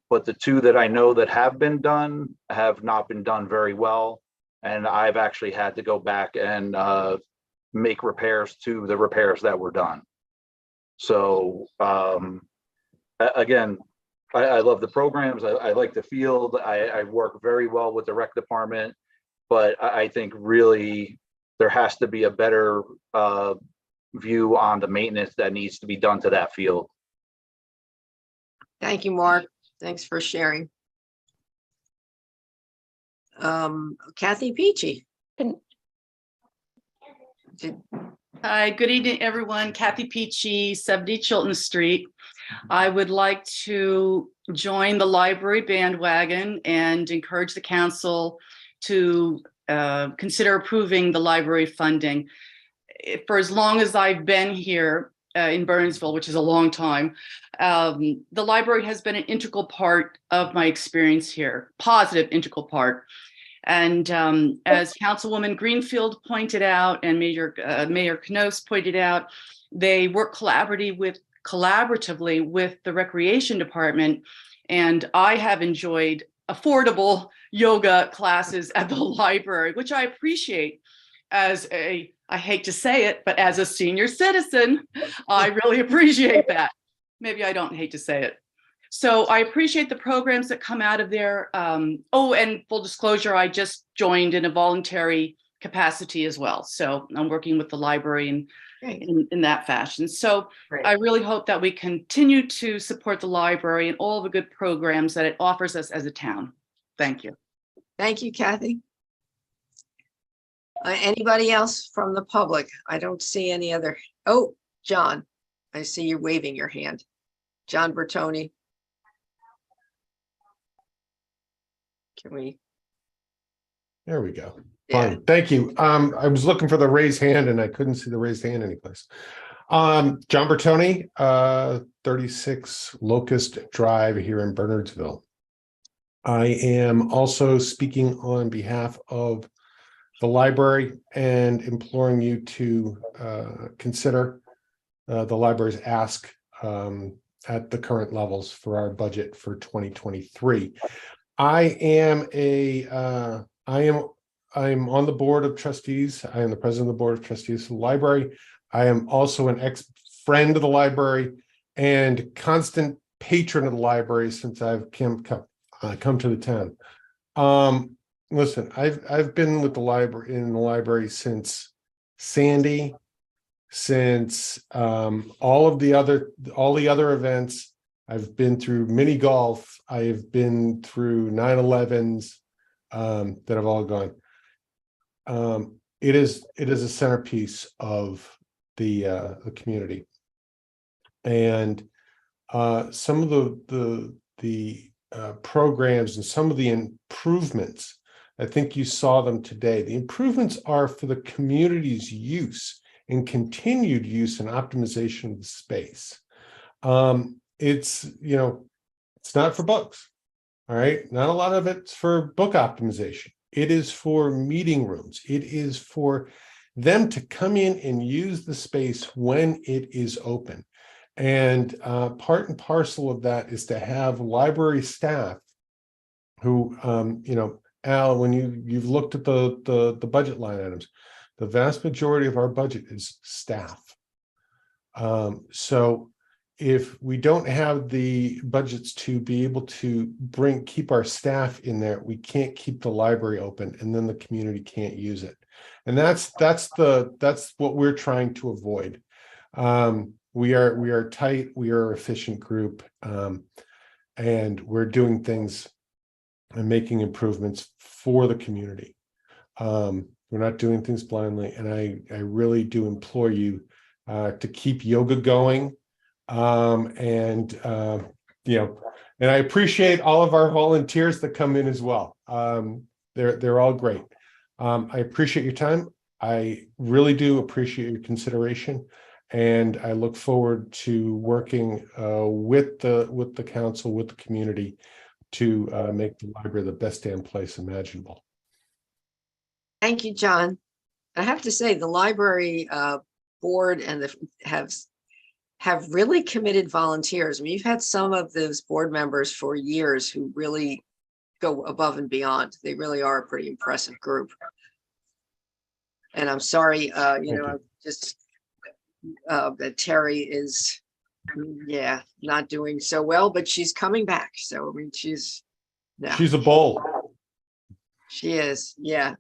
but the 2 that I know that have been done have not been done very well. And I've actually had to go back and make repairs to the repairs that were done. So again, I love the programs. I like the field. I work very well with the rec department, but I think really there has to be a better view on the maintenance that needs to be done to that field. Thank you, Mark. Thanks for sharing. Kathy Peachy. Hi, good evening, everyone. Kathy Peachy, 70 Chilton Street. I would like to join the library bandwagon and encourage the council to consider approving the library funding. For as long as I've been here in Bernardsville, which is a long time, the library has been an integral part of my experience here, positive integral part. And as Councilwoman Greenfield pointed out, and Mayor Knos pointed out, they work collaboratively with the Recreation Department. And I have enjoyed affordable yoga classes at the library, which I appreciate as a, I hate to say it, but as a senior citizen, I really appreciate that. Maybe I don't hate to say it. So I appreciate the programs that come out of there. Oh, and full disclosure, I just joined in a voluntary capacity as well. So I'm working with the library in that fashion. So I really hope that we continue to support the library and all the good programs that it offers us as a town. Thank you. Thank you, Kathy. Anybody else from the public? I don't see any other. Oh, John, I see you waving your hand. John Bertoni. Can we? There we go. Yeah. Fine. Thank you. I was looking for the raised hand and I couldn't see the raised hand anyplace. John Bertoni, 36 Locust Drive here in Bernardsville. I am also speaking on behalf of the library and imploring you to consider the library's ask at the current levels for our budget for 2023. I am on the board of trustees. I am the president of the board of trustees of the library. I am also an ex-friend of the library and constant patron of the library since I've come to the town. Listen, I've been with the library in the library since Sandy, since all the other events. I've been through mini golf. I have been through 9/11s that have all gone. It is a centerpiece of the community, and some of the programs and some of the improvements. I think you saw them today. The improvements are for the community's use and continued use and optimization of the space. It's not for books, all right? Not a lot of it's for book optimization. It is for meeting rooms. It is for them to come in and use the space when it is open. And part and parcel of that is to have library staff who, Al, when you've looked at the budget line items, the vast majority of our budget is staff. So if we don't have the budgets to be able to keep our staff in there, we can't keep the library open, and then the community can't use it. And that's what we're trying to avoid. We are tight, we are an efficient group, and we're doing things and making improvements for the community. We're not doing things blindly, and I really do implore you to keep yoga going. And I appreciate all of our volunteers that come in as well. They're all great. I appreciate your time. I really do appreciate your consideration, and I look forward to working with the council, with the community, to make the library the best damn place imaginable. Thank you, John. I have to say the library board and have really committed volunteers. I mean, you've had some of those board members for years who really go above and beyond. They really are a pretty impressive group. And I'm sorry, that Terry is, not doing so well, but she's coming back. So, I mean, she's a bull. She is, yeah.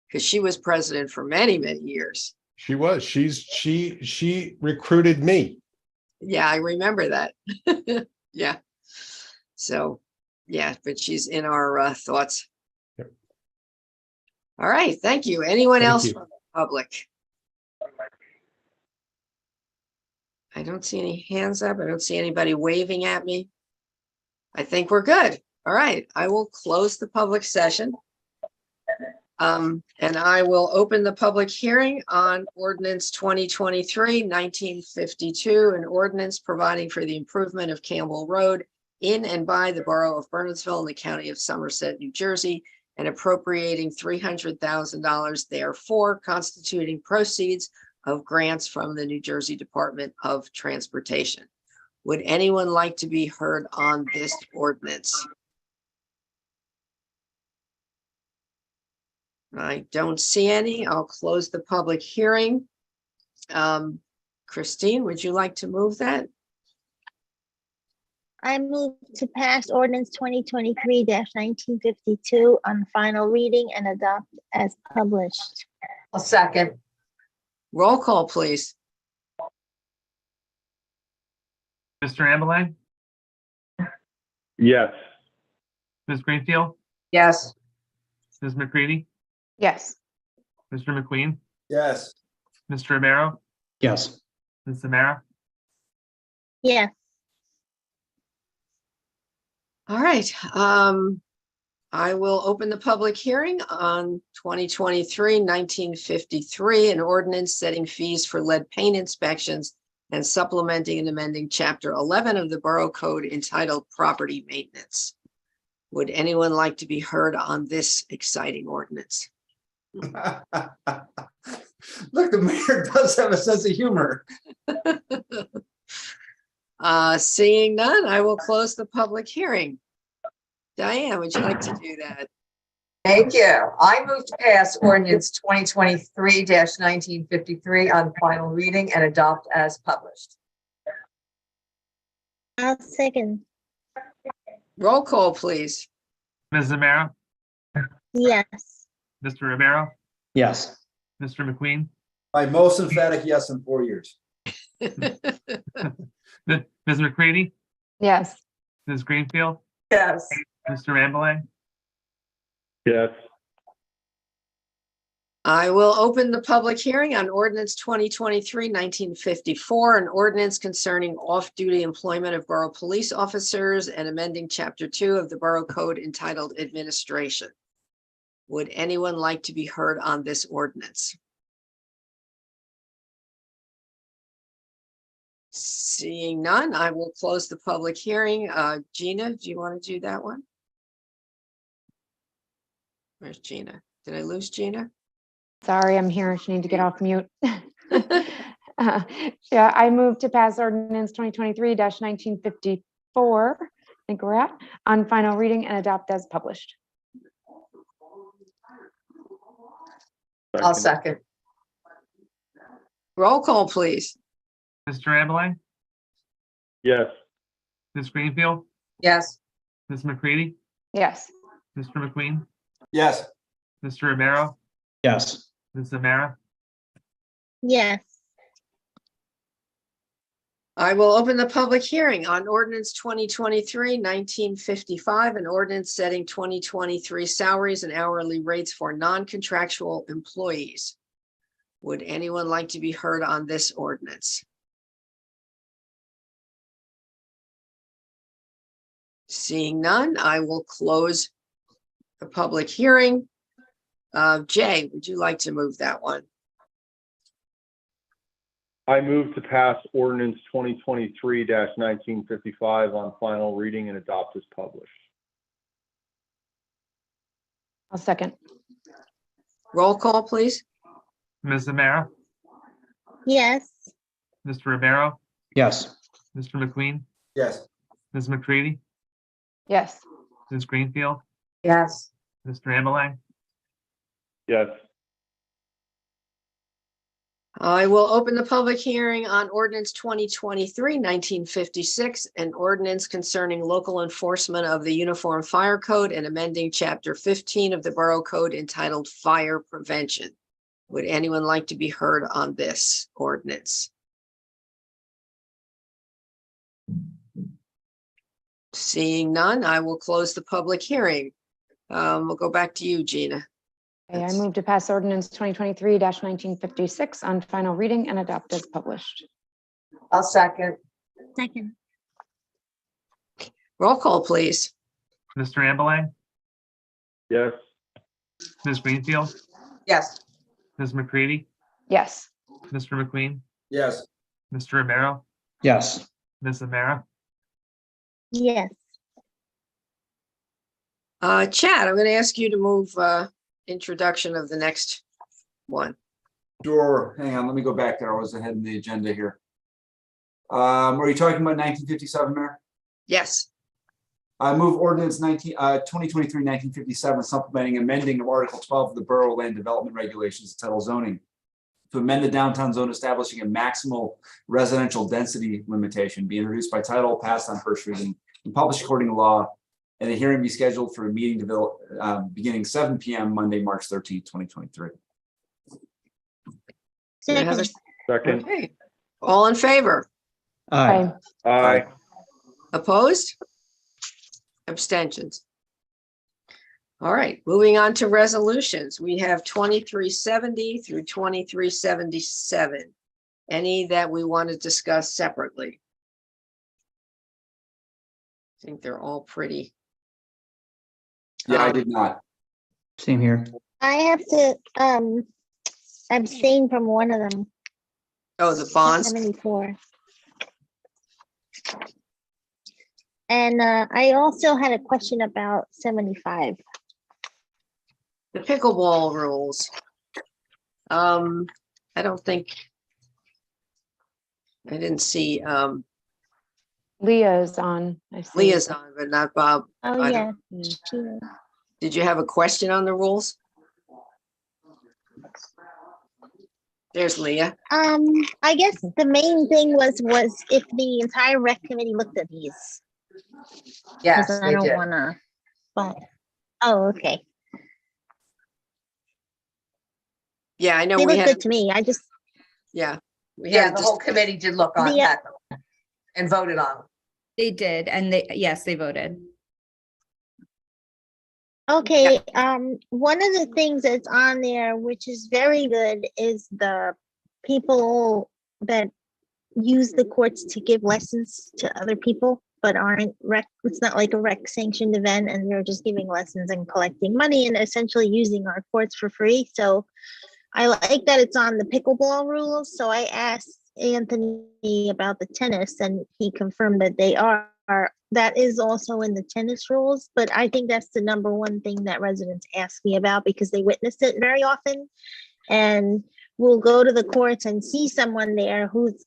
Because she was president for many, many years. She was. She recruited me. Yeah, I remember that. Yeah. So, yeah, but she's in our thoughts. Yep. All right. Thank you. Anyone else from the public? I don't see any hands up. I don't see anybody waving at me. I think we're good. All right. I will close the public session. And I will open the public hearing on ordinance 2023-1952, an ordinance providing for the improvement of Campbell Road in and by the Borough of Bernardsville in the County of Somerset, New Jersey, and appropriating $300,000 therefore, constituting proceeds of grants from the New Jersey Department of Transportation. Would anyone like to be heard on this ordinance? I don't see any. I'll close the public hearing. Christine, would you like to move that? I move to pass ordinance 2023-1952 on final reading and adopt as published. A second. Roll call, please. Mr. Ambeline, Yes. Ms. Greenfield, Yes. Ms. McCready, Yes. Mr. McQueen, Yes. Mr. Romero, Yes. Ms. Samara. Yes. All right. I will open the public hearing on 2023-1953, an ordinance setting fees for lead paint inspections and supplementing and amending Chapter 11 of the Borough Code entitled Property Maintenance. Would anyone like to be heard on this exciting ordinance? Look, the mayor does have a sense of humor. Seeing none, I will close the public hearing. Diane, would you like to do that? Thank you. I move to pass ordinance 2023-1953 on final reading and adopt as published. I'll second. Roll call, please. Ms. Samara, Yes. Mr. Romero, Yes. Mr. McQueen, My most emphatic yes in 4 years. Ms. McCready, Yes. Ms. Greenfield, Yes. Mr. Ambeline, Yes. I will open the public hearing on ordinance 2023-1954, an ordinance concerning off-duty employment of borough police officers and amending Chapter 2 of the Borough Code entitled Administration. Would anyone like to be heard on this ordinance? Seeing none, I will close the public hearing. Gina, do you want to do that one? Where's Gina? Did I lose Gina? Sorry, I'm here. She need to get off mute. Yeah, I move to pass ordinance 2023-1954, I think we're at, on final reading and adopt as published. I'll second. Roll call, please. Mr. Ambeline, Yes. Ms. Greenfield, Yes. Ms. McCready, Yes. Mr. McQueen, Yes. Mr. Romero, Yes. Ms. Samara. Yes. I will open the public hearing on ordinance 2023-1955, an ordinance setting 2023 salaries and hourly rates for non-contractual employees. Would anyone like to be heard on this ordinance? Seeing none, I will close the public hearing. Jay, would you like to move that one? I move to pass ordinance 2023-1955 on final reading and adopt as published. I'll second. Roll call, please. Ms. Samara, Yes. Mr. Romero, Yes. Mr. McQueen, Yes. Ms. McCready, Yes. Ms. Greenfield, Yes. Mr. Ambeline, Yes. I will open the public hearing on ordinance 2023-1956, an ordinance concerning local enforcement of the Uniform Fire Code and amending Chapter 15 of the Borough Code entitled Fire Prevention. Would anyone like to be heard on this ordinance? Seeing none, I will close the public hearing. We'll go back to you, Gina. Okay, I move to pass ordinance 2023-1956 on final reading and adopt as published. I'll second. Second. Roll call, please. Mr. Ambeline, Yes. Ms. Greenfield, Yes. Ms. McCready, Yes. Mr. McQueen, Yes. Mr. Romero, Yes. Ms. Amara. Yes. Chad, I'm going to ask you to move introduction of the next one. Sure. Hang on, let me go back there. I was ahead in the agenda here. Are you talking about 1957, Mayor? Yes. I move ordinance 2023-1957, supplementing amending of Article 12 of the Borough Land Development Regulations, title zoning, to amend the downtown zone, establishing a maximal residential density limitation, be introduced by title, passed on first reading, and published according to law, and a hearing be scheduled for a meeting beginning 7 p.m. Monday, March 13th, 2023. Second. Second. Okay. All in favor? Aye. Aye. Opposed? Abstentions? All right, moving on to resolutions. We have 2370 through 2377. Any that we want to discuss separately? I think they're all pretty. Yeah, I did not. Same here. I have to abstain from one of them. Oh, the bonds? 74. And I also had a question about 75. The pickleball rules. I don't think. I didn't see, Leah is on. I see. Leah's on, but not Bob. Oh, I yeah. don't- Did you have a question on the rules? There's Leah. I guess the main thing was if the entire rec committee looked at these. Yes, 'Cause I they don't did. wanna, but, oh, okay. Yeah, I know They we look had, good to me. I just, yeah. We Yeah, had the a whole committee did look on The, that and voted on them. They did, and yes, they voted. okay, one of the things that's on there, which is very good, is the people that use the courts to give lessons to other people, but aren't it's not like a rec sanctioned event, and they're just giving lessons and collecting money and essentially using our courts for free. So I like that it's on the pickleball rules. So I asked Anthony about the tennis, and he confirmed that they are. That is also in the tennis rules, but I think that's the number one thing that residents ask me about because they witness it very often. And we'll go to the courts and see someone there who's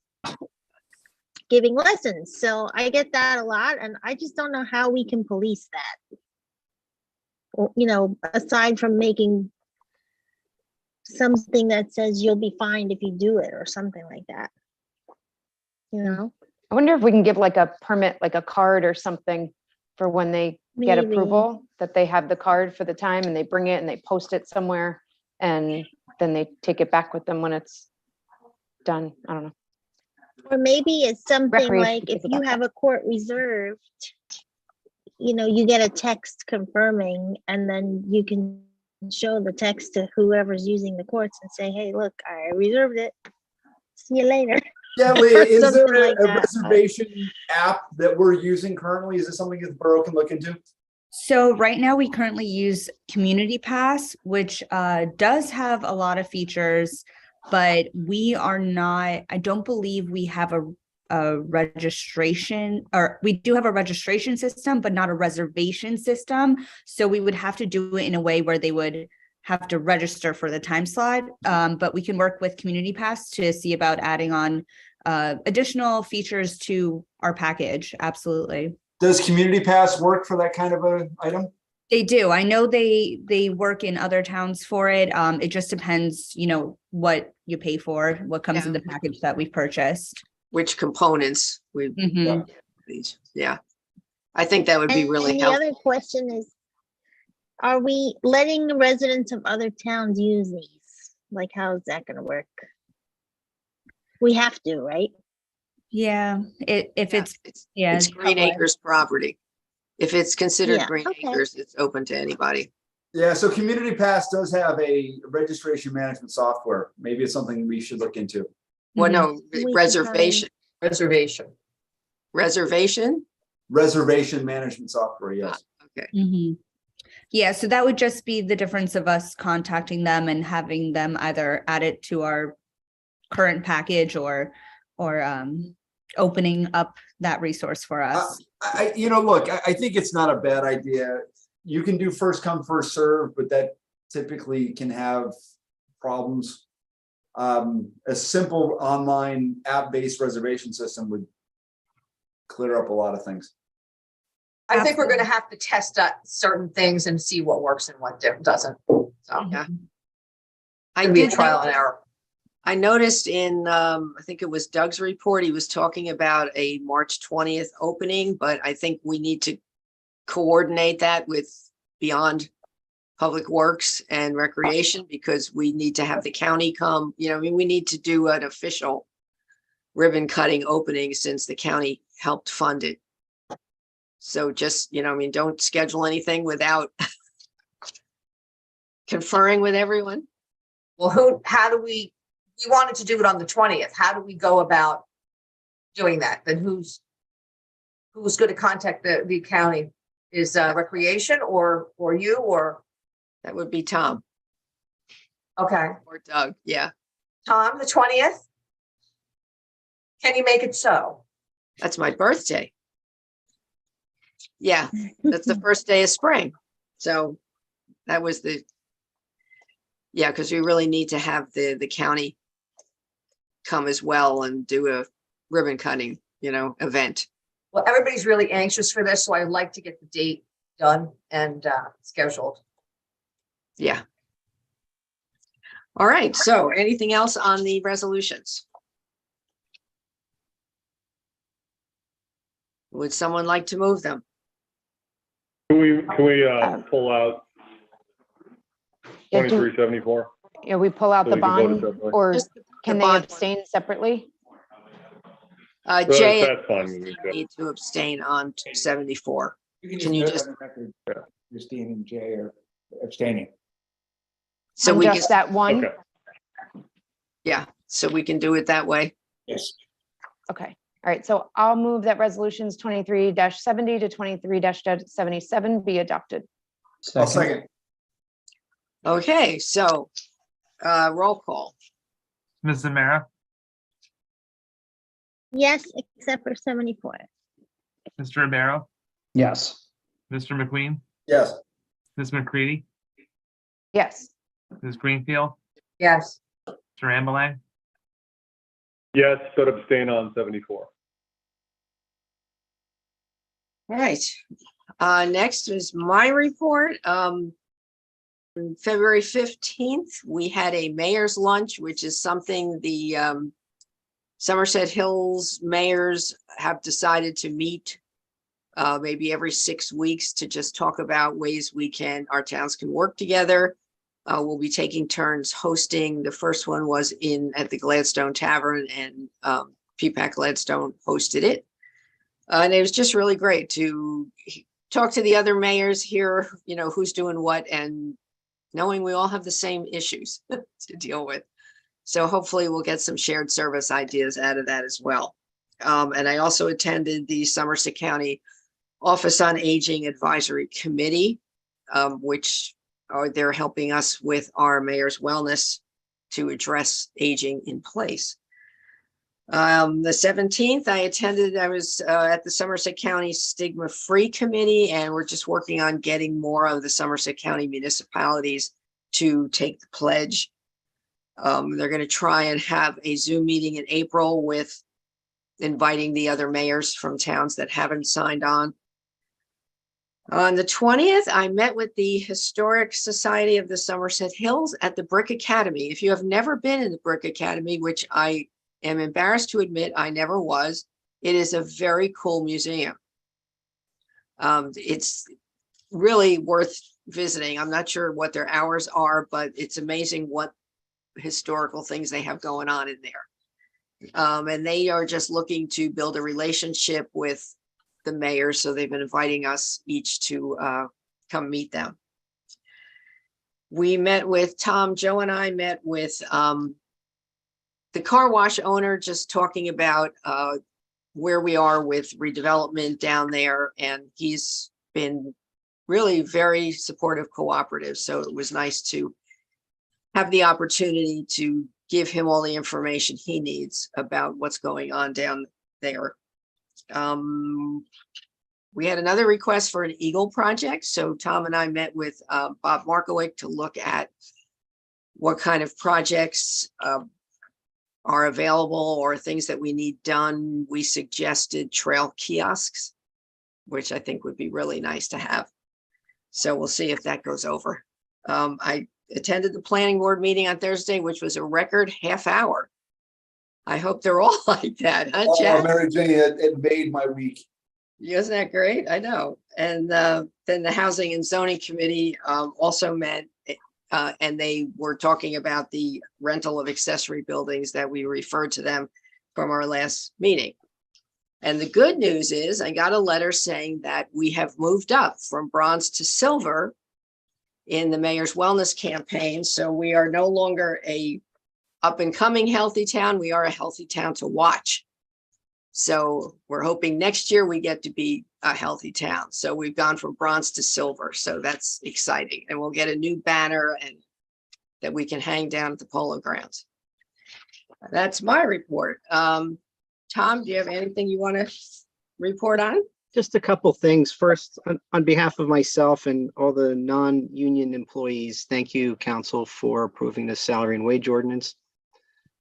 giving lessons. So I get that a lot, and I just don't know how we can police that. You know, aside from making something that says you'll be fined if you do it or something like that. You know? I wonder if we can give like a permit, like a card or something for when they get Maybe. approval, that they have the card for the time and they bring it and they post it somewhere and then they take it back with them when it's done. I don't know. Or maybe it's something Recreation like if people you got have a court reserved, you know, you get a text confirming, and then you can show the text to whoever's using the courts and say, hey, look, I reserved it. See you later. Yeah, Leah, is there Something like a that. reservation app that we're using currently? Is this something that the borough can look into? So right now we currently use Community Pass, which does have a lot of features, but we are not, I don't believe we have a registration, or we do have a registration system, but not a reservation system. So we would have to do it in a way where they would have to register for the time slot. But we can work with Community Pass to see about adding on additional features to our package. Absolutely. Does Community Pass work for that kind of a item? They do. I know they work in other towns for it. It just depends, you know, what you pay for, what comes in the package that we've purchased. Which components we, Mhm. these, yeah. I think that would be really And the helpful. other question is, are we letting the residents of other towns use these? Like, how is that gonna work? We have to, right? Yeah, if it's yeah, It's Green public. Acres property. If it's considered Yeah, Green okay. Acres, it's open to anybody. Yeah, so Community Pass does have a registration management software. Maybe it's something we should look into. Well, Mhm. no, We can reservation, Reservation. reservation. Reservation management software, yes. Okay. Mhm. Yeah, so that would just be the difference of us contacting them and having them either add it to our current package or opening up that resource for us. Look, I think it's not a bad idea. You can do first come, first serve, but that typically can have problems. A simple online app-based reservation system would clear up a lot of things. I think we're gonna have to test out certain things and see what works and what doesn't. So, Yeah. I did trial and error. I noticed in, I think it was Doug's report, he was talking about a March 20th opening, but I think we need to coordinate that with Beyond Public Works and Recreation, because we need to have the county come, I mean, we need to do an official ribbon cutting opening since the county helped fund it. So just, I mean, don't schedule anything without conferring with everyone. Well, we wanted to do it on the 20th. How do we go about doing that? Then who's going to contact the county? Is Recreation or you, or? That would be Tom. Okay. Or Doug, yeah. Tom, the 20th? Can you make it so? That's my birthday. Yeah, that's the first day of spring. So that was because we really need to have the county come as well and do a ribbon cutting, event. Well, everybody's really anxious for this, so I'd like to get the date done and scheduled. Yeah. All right. So anything else on the resolutions? Would someone like to move them? Can we pull out 2374? Yeah, we pull out So the we can vote it bond, separately. or Just can the they bond. abstain separately? Jay That's fine with me, too. need to abstain on 74. Can you just? Christine and Jay are abstaining. So On we just just, that one? Okay. yeah, so we can do it that way. Yes. Okay, all right, so I'll move that resolutions 23-70 to 23-77 be adopted. I'll second. Okay, so roll call. Ms. Zamara, Yes, except for 74. Mr. Ribeiro, Yes. Mr. McQueen, Yes. Ms. McCready, Yes. Ms. Greenfield, Yes. Mr. Ambelang, Yes, but abstain on 74. All right. Next is my report. On February 15th, we had a mayor's lunch, which is something the Somerset Hills mayors have decided to meet maybe every 6 weeks to just talk about ways our towns can work together. We'll be taking turns hosting. The first one was at the Gladstone Tavern, and PPAC Gladstone hosted it. And it was just really great to talk to the other mayors, hear, who's doing what, and knowing we all have the same issues to deal with. So hopefully we'll get some shared service ideas out of that as well. And I also attended the Somerset County Office on Aging Advisory Committee, which they're helping us with our mayor's wellness to address aging in place. The 17th, I was at the Somerset County Stigma Free Committee, and we're just working on getting more of the Somerset County municipalities to take the pledge. They're going to try and have a Zoom meeting in April with inviting the other mayors from towns that haven't signed on. On the 20th, I met with the Historic Society of the Somerset Hills at the Brick Academy. If you have never been in the Brick Academy, which I am embarrassed to admit I never was, it is a very cool museum. It's really worth visiting. I'm not sure what their hours are, but it's amazing what historical things they have going on in there. And they are just looking to build a relationship with the mayors, so they've been inviting us each to come meet them. We met with Joe and I met with the car wash owner, just talking about where we are with redevelopment down there, and he's been really very supportive cooperative. So it was nice to have the opportunity to give him all the information he needs about what's going on down there. We had another request for an Eagle project. So Tom and I met with Bob Markowick to look at what kind of projects are available or things that we need done. We suggested trail kiosks, which I think would be really nice to have. So we'll see if that goes over. I attended the planning board meeting on Thursday, which was a record half hour. I hope they're all like that, huh, Jack? Mary Jane, it made my week. Isn't that great? I know. And then the Housing and Zoning Committee also met, and they were talking about the rental of accessory buildings that we referred to them from our last meeting. And the good news is I got a letter saying that we have moved up from bronze to silver in the mayor's wellness campaign. So we are no longer a up and coming healthy town. We are a healthy town to watch. So we're hoping next year we get to be a healthy town. So we've gone from bronze to silver. So that's exciting. And we'll get a new banner and that we can hang down at the polo grounds. That's my report. Tom, do you have anything you want to report on? Just a couple things. First, on behalf of myself and all the non-union employees, thank you, council, for approving the salary and wage ordinance.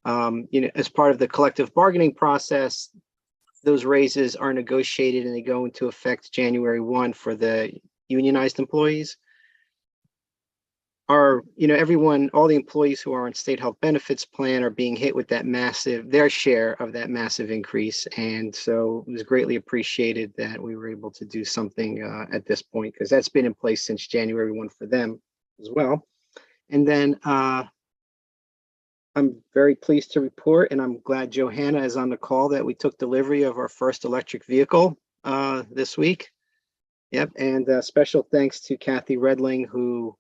As part of the collective bargaining process, those raises are negotiated and they go into effect January 1 for the unionized employees. Everyone, all the employees who are on state health benefits plan are being hit with their share of that massive increase. And so it was greatly appreciated that we were able to do something at this point, because that's been in place since January 1 for them as well. And then I'm very pleased to report, and I'm glad Johanna is on the call, that we took delivery of our first electric vehicle this week. Yep, and special thanks to Kathy Redling, who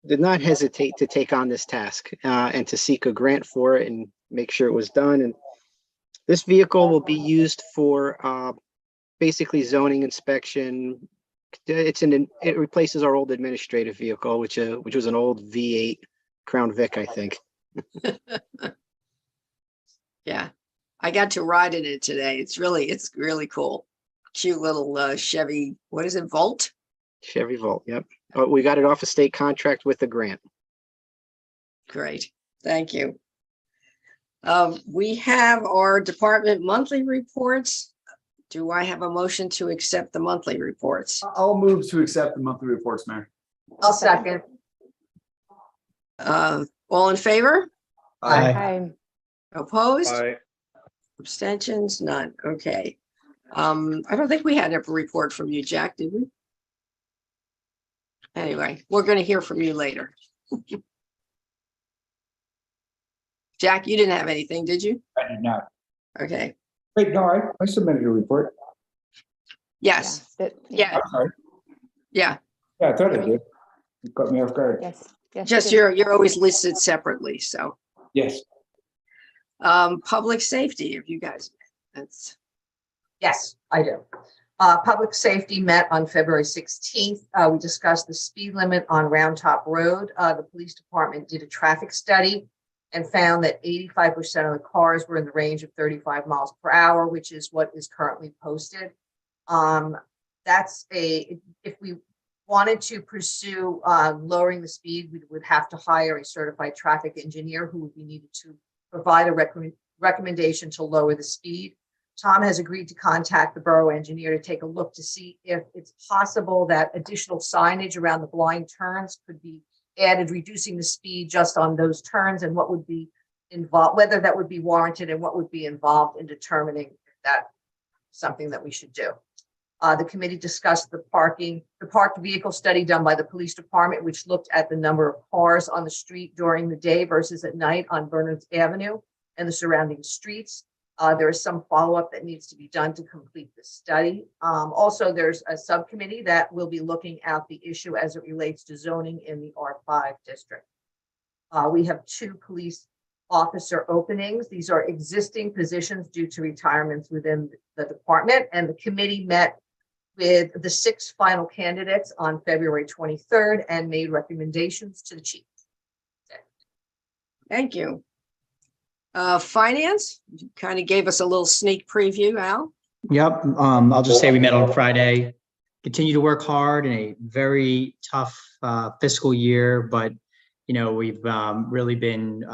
did not hesitate to take on this task and to seek a grant for it and make sure it was done. And this vehicle will be used for basically zoning inspection. It replaces our old administrative vehicle, which was an old V8 Crown Vic, I think. Yeah, I got to ride in it today. It's really cool. Cute little Chevy, what is it, Volt? Chevy Volt, yep. Oh, we got it off a state contract with a grant. Great, thank you. We have our department monthly reports. Do I have a motion to accept the monthly reports? I'll move to accept the monthly reports, Mayor. I'll second. All in favor? Aye. Opposed? Aye. Abstentions? None. Okay. I don't think we had a report from you, Jack, did we? Anyway, we're going to hear from you later. Jack, you didn't have anything, did you? I did not. Okay. Wait, no, I submitted a report. Yes. Yeah. I'm sorry. Yeah. Yeah, I thought I did. You caught me off guard. Yes. Just you're always listed separately. So Yes. public safety, if you guys, that's. Yes, I do. Public safety met on February 16th. We discussed the speed limit on Round Top Road. The police department did a traffic study and found that 85% of the cars were in the range of 35 miles per hour, which is what is currently posted. If we wanted to pursue lowering the speed, we would have to hire a certified traffic engineer who would be needed to provide a recommendation to lower the speed. Tom has agreed to contact the borough engineer to take a look to see if it's possible that additional signage around the blind turns could be added, reducing the speed just on those turns, and what would be involved, whether that would be warranted and what would be involved in determining if that's something that we should do. The committee discussed the parked vehicle study done by the police department, which looked at the number of cars on the street during the day versus at night on Bernards Avenue and the surrounding streets. There is some follow-up that needs to be done to complete the study. Also, there's a subcommittee that will be looking at the issue as it relates to zoning in the R5 district. We have 2 police officer openings. These are existing positions due to retirements within the department, and the committee met with the 6 final candidates on February 23rd and made recommendations to the chief. Thank you. Finance, you kind of gave us a little sneak preview, Al. Yep, I'll just say we met on Friday. Continue to work hard in a very tough fiscal year, but we've really been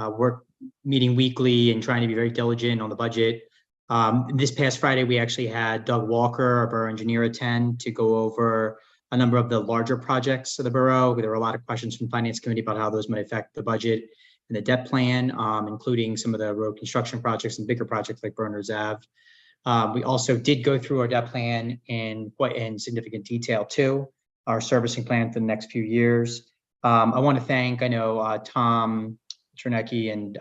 meeting weekly and trying to be very diligent on the budget. This past Friday, we actually had Doug Walker, our borough engineer, attend to go over a number of the larger projects of the borough. There were a lot of questions from Finance Committee about how those might affect the budget and the debt plan, including some of the road construction projects and bigger projects like Bernards Ave. We also did go through our debt plan in significant detail too, our servicing plan for the next few years. I want to thank, Tom Chernecki and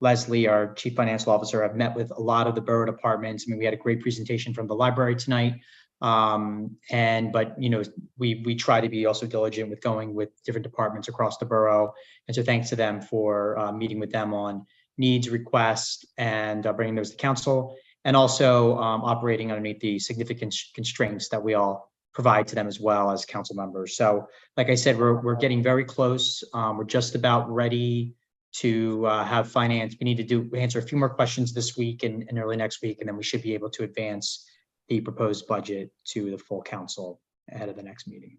Leslie, our chief financial officer, have met with a lot of the borough departments. I mean, we had a great presentation from the library tonight. But we try to be also diligent with going with different departments across the borough. And so thanks to them for meeting with them on needs, requests, and bringing those to council, and also operating underneath the significant constraints that we all provide to them as well as council members. So like I said, we're getting very close. We're just about ready to have finance. We need to answer a few more questions this week and early next week, and then we should be able to advance the proposed budget to the full council ahead of the next meeting.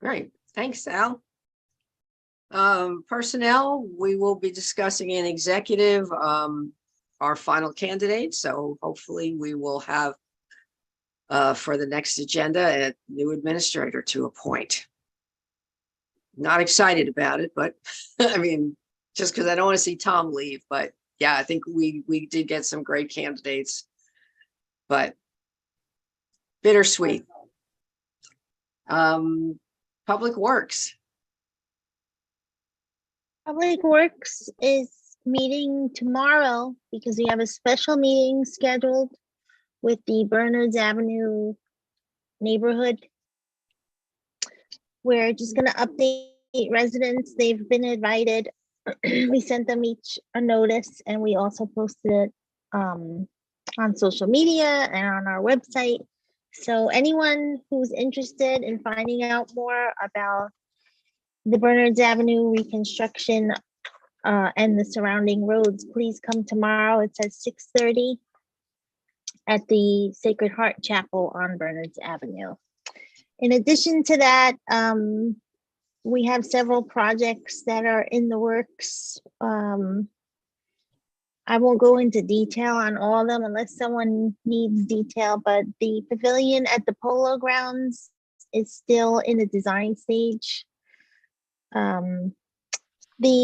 Great, thanks, Al. Personnel, we will be discussing in executive our final candidates. So hopefully we will have for the next agenda a new administrator to appoint. Not excited about it, but I mean, just because I don't want to see Tom leave, but yeah, I think we did get some great candidates, but bittersweet. Public Works. Public Works is meeting tomorrow because we have a special meeting scheduled with the Bernards Avenue neighborhood. We're just going to update residents. They've been invited. We sent them each a notice, and we also posted it on social media and on our website. So anyone who's interested in finding out more about the Bernards Avenue reconstruction and the surrounding roads, please come tomorrow. It's at 6:30 at the Sacred Heart Chapel on Bernards Avenue. In addition to that, we have several projects that are in the works. I won't go into detail on all of them unless someone needs detail, but the pavilion at the Polo Grounds is still in the design stage. The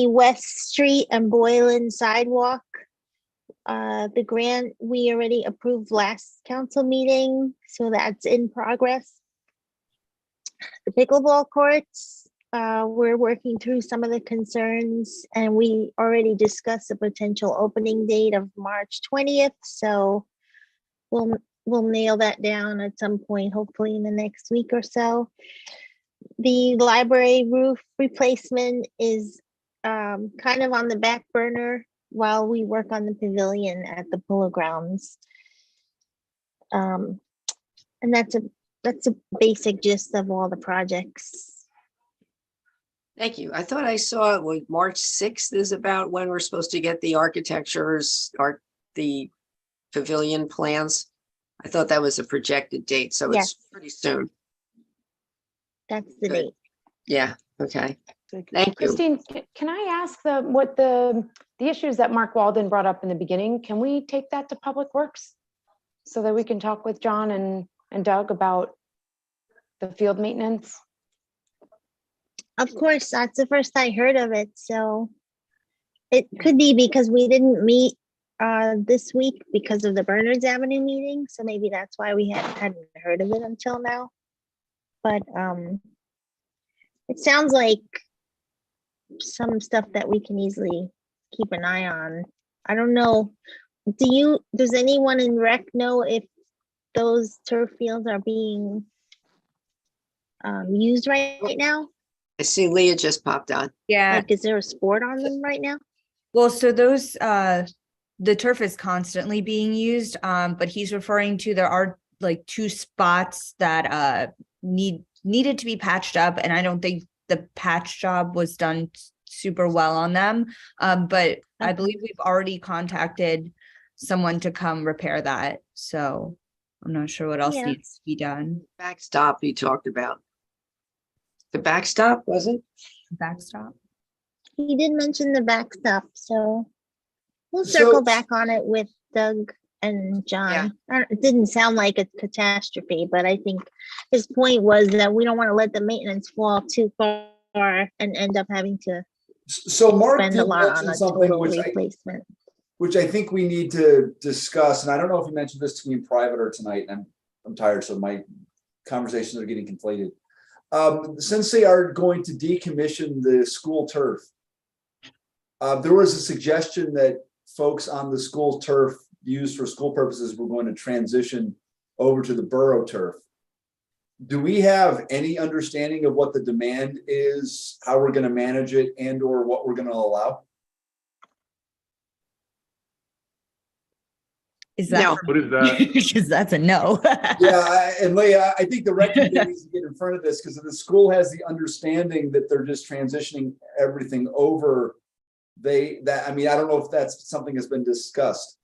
West Street and Boylan sidewalk, the grant we already approved last council meeting, so that's in progress. The pickleball courts, we're working through some of the concerns, and we already discussed the potential opening date of March 20th. So we'll nail that down at some point, hopefully in the next week or so. The library roof replacement is kind of on the back burner while we work on the pavilion at the Polo Grounds. And that's a basic gist of all the projects. Thank you. I thought I saw it was March 6th is about when we're supposed to get the the pavilion plans. I thought that was a projected date, so Yes. it's pretty soon. That's the Good. date. Yeah, okay. Thank you. Christine, can I ask what the issues that Mark Walden brought up in the beginning, can we take that to Public Works so that we can talk with John and Doug about the field maintenance? Of course, that's the first I heard of it. So it could be because we didn't meet this week because of the Bernards Avenue meeting. So maybe that's why we hadn't heard of it until now. But it sounds like some stuff that we can easily keep an eye on. I don't know. Does anyone in rec know if those turf fields are being used right now? I see Leah just popped on. Yeah. Like, is there a sport on them right now? Well, so those, the turf is constantly being used, but he's referring to there are like two spots that needed to be patched up, and I don't think the patch job was done super well on them. But I believe we've already contacted someone to come repair that. So I'm not sure what else Yeah. needs to be done. Backstop you talked about. The backstop, was it? Backstop. He did mention the backstop, so we'll So- circle back on it with Doug and John. It didn't sound like a catastrophe, but I think his point was that we don't want to let the maintenance fall too far and end up having to So Mark spend a did lot on mention a something total replacement. which I think we need to discuss, and I don't know if you mentioned this to me in private or tonight, and I'm tired, so my conversations are getting conflated. Since they are going to decommission the school turf, there was a suggestion that folks on the school turf used for school purposes were going to transition over to the borough turf. Do we have any understanding of what the demand is, how we're going to manage it, and or what we're going to allow? Is that No. What is that? because that's a no. And Leah, I think the rec committee needs to get in front of this, because if the school has the understanding that they're just transitioning everything over, I don't know if that's something that's been discussed.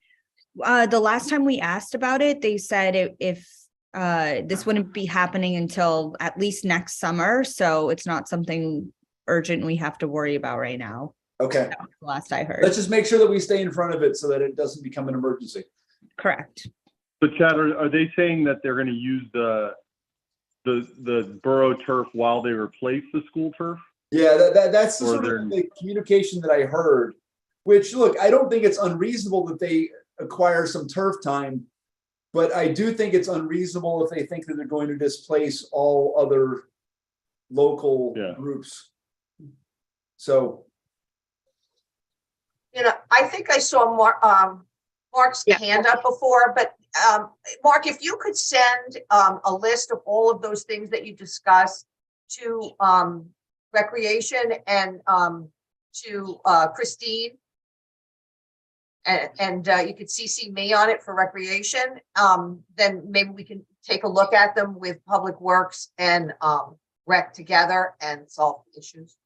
The last time we asked about it, they said if this wouldn't be happening until at least next summer, so it's not something urgent we have to worry about right now. Okay. That was the last I heard. Let's just make sure that we stay in front of it so that it doesn't become an emergency. Correct. So Chad, are they saying that they're going to use the borough turf while they replace the school turf? Yeah, that's the Or sort they're- of the communication that I heard, which, look, I don't think it's unreasonable that they acquire some turf time, but I do think it's unreasonable if they think that they're going to displace all other local groups. So. I think I saw Mark's hand up before, but Mark, if you could send a list of all of those things that you discussed to Recreation and to Christine, and you could CC me on it for Recreation, then maybe we can take a look at them with Public Works and Rec together and solve the issues.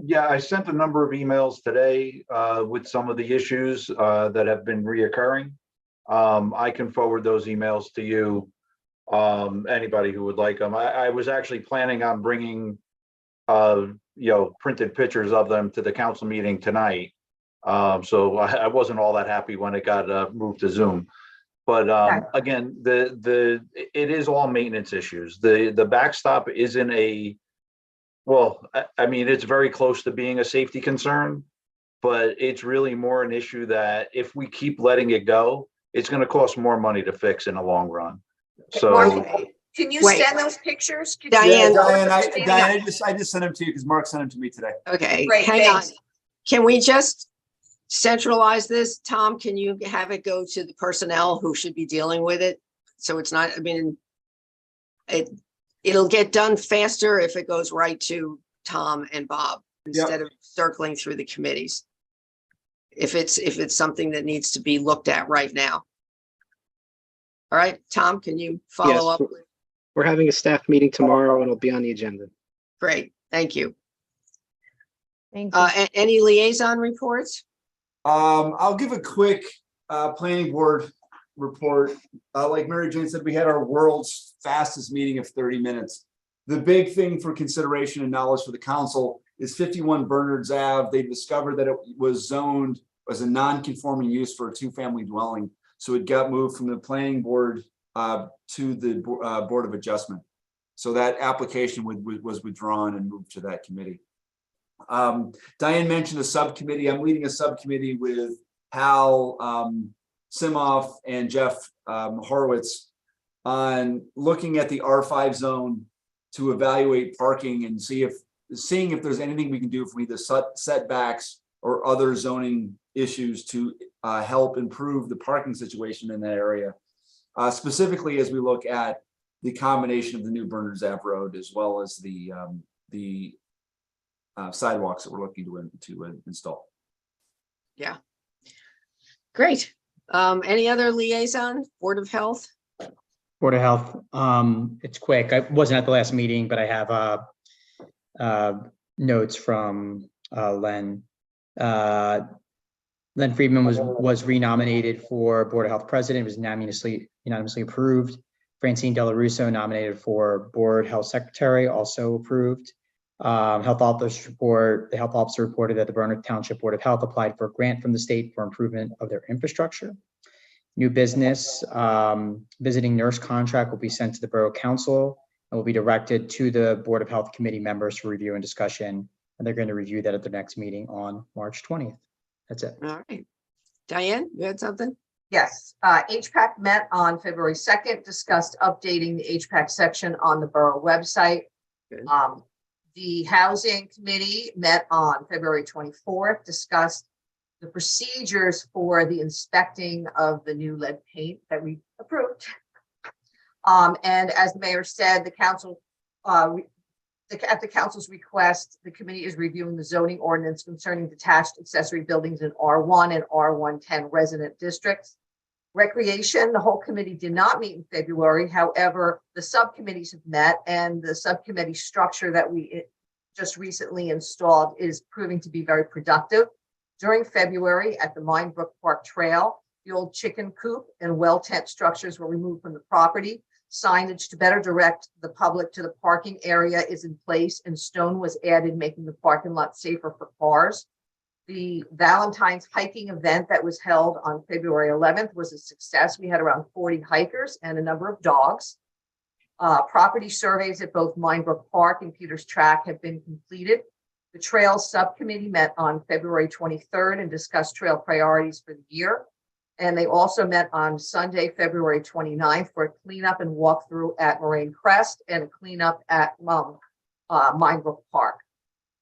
Yeah, I sent a number of emails today with some of the issues that have been reoccurring. I can forward those emails to you, anybody who would like them. I was actually planning on bringing, printed pictures of them to the council meeting tonight. So I wasn't all that happy when it got moved to Zoom. But again, it is all maintenance issues. The backstop isn't it's very close to being a safety concern, but it's really more an issue that if we keep letting it go, it's going to cost more money to fix in the long run. So Mark, can you send those pictures? Diane, Diane, I just sent them to you because Mark sent them to me today. Okay, Great, hang thanks. on. Can we just centralize this? Tom, can you have it go to the personnel who should be dealing with it? So it's not, it'll get done faster if it goes right to Tom and Bob instead of circling through the committees. If it's something that needs to be looked at right now. All right, Tom, can you follow up? We're having a staff meeting tomorrow and it'll be on the agenda. Great, thank you. Thank you. Any liaison reports? I'll give a quick planning board report. Like Mary Jane said, we had our world's fastest meeting of 30 minutes. The big thing for consideration and knowledge for the council is 51 Bernards Ave. They discovered that it was zoned as a non-conforming use for a two-family dwelling. So it got moved from the planning board to the Board of Adjustment. So that application was withdrawn and moved to that committee. Diane mentioned a subcommittee. I'm leading a subcommittee with Hal Simoff and Jeff Horowitz on looking at the R5 zone to evaluate parking and seeing if there's anything we can do from either setbacks or other zoning issues to help improve the parking situation in that area. Specifically, as we look at the combination of the new Bernards Ave Road as well as the sidewalks that we're looking to install. Yeah. Great. Any other liaison? Board of Health? Board of Health, it's quick. I wasn't at the last meeting, but I have notes from Len. Len Friedman was renominated for Board of Health President, was unanimously approved. Francine Della Russo nominated for Board Health Secretary, also approved. The health officer reported that the Bernard Township Board of Health applied for a grant from the state for improvement of their infrastructure. New business, visiting nurse contract will be sent to the Borough Council and will be directed to the Board of Health Committee members for review and discussion. And they're going to review that at the next meeting on March 20th. That's it. All right. Diane, you had something? Yes, HPAC met on February 2nd, discussed updating the HPAC section on the borough website. The Housing Committee met on February 24th, discussed the procedures for the inspecting of the new lead paint that we approved. And as the mayor said, the council, at the council's request, the committee is reviewing the zoning ordinance concerning detached accessory buildings in R1 and R110 resident districts. Recreation, the whole committee did not meet in February. However, the subcommittees have met, and the subcommittee structure that we just recently installed is proving to be very productive. During February at the Brook Park Trail, the old chicken coop and well tent structures were removed from the property. Signage to better direct the public to the parking area is in place, and stone was added, making the parking lot safer for cars. The Valentine's hiking event that was held on February 11th was a success. We had around 40 hikers and a number of dogs. Property surveys at both Brook Park and Peters Track have been completed. The Trails Subcommittee met on February 23rd and discussed trail priorities for the year. And they also met on Sunday, February 29th for a cleanup and walkthrough at Moraine Crest and a cleanup at Brook Park.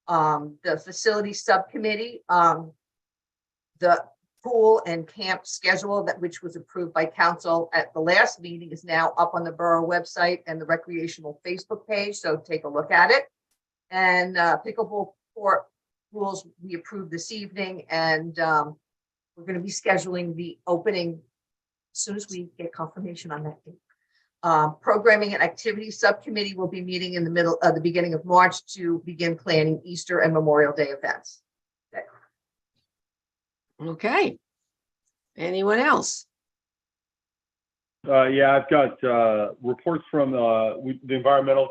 The Facilities Subcommittee, the pool and camp schedule which was approved by council at the last meeting is now up on the borough website and the recreational Facebook page, so take a look at it. And pickleball court rules we approved this evening, and we're going to be scheduling the opening as soon as we get confirmation on that date. Programming and Activities Subcommittee will be meeting in the beginning of March to begin planning Easter and Memorial Day events. Okay. Anyone else? Yeah, I've got reports from the Environmental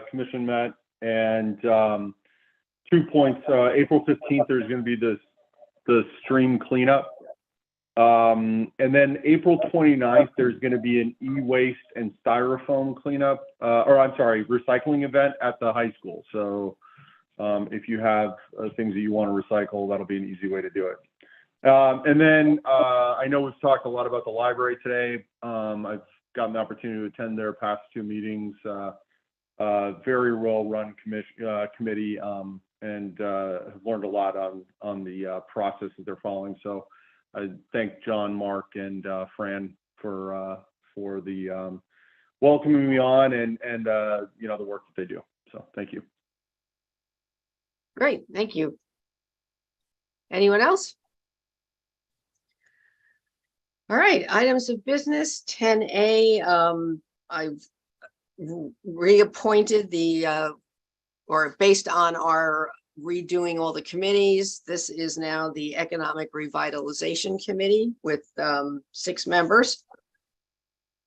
Commission met, and 2 points. April 15th, there's going to be the stream cleanup. And then April 29th, there's going to be an e-waste and styrofoam cleanup, recycling event at the high school. So if you have things that you want to recycle, that'll be an easy way to do it. And then I know we've talked a lot about the library today. I've gotten the opportunity to attend their past two meetings. Very well-run committee, and have learned a lot on the process that they're following. So I thank John, Mark, and Fran for the welcoming me on and the work that they do. So thank you. Great, thank you. Anyone else? All right, items of business 10A. I've reappointed or based on our redoing all the committees, this is now the Economic Revitalization Committee with 6 members.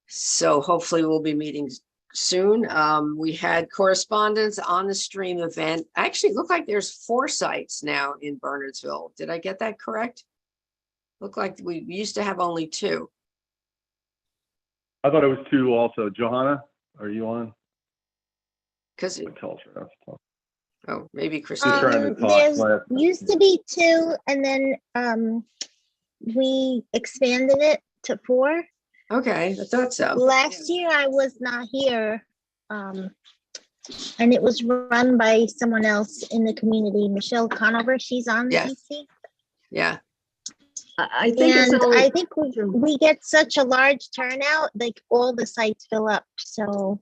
So hopefully we'll be meeting soon. We had correspondence on the stream event. Actually, it looked like there's 4 sites now in Bernardsville. Did I get that correct? Looked like we used to have only 2. I thought it was 2 also. Johanna, are you on? Because oh, maybe Christine. There used to be 2, and then we expanded it to 4. Okay, I thought so. Last year I was not here, and it was run by someone else in the community, Michelle Conover. She's on the EC. Yeah. I think we get such a large turnout, like all the sites fill up. So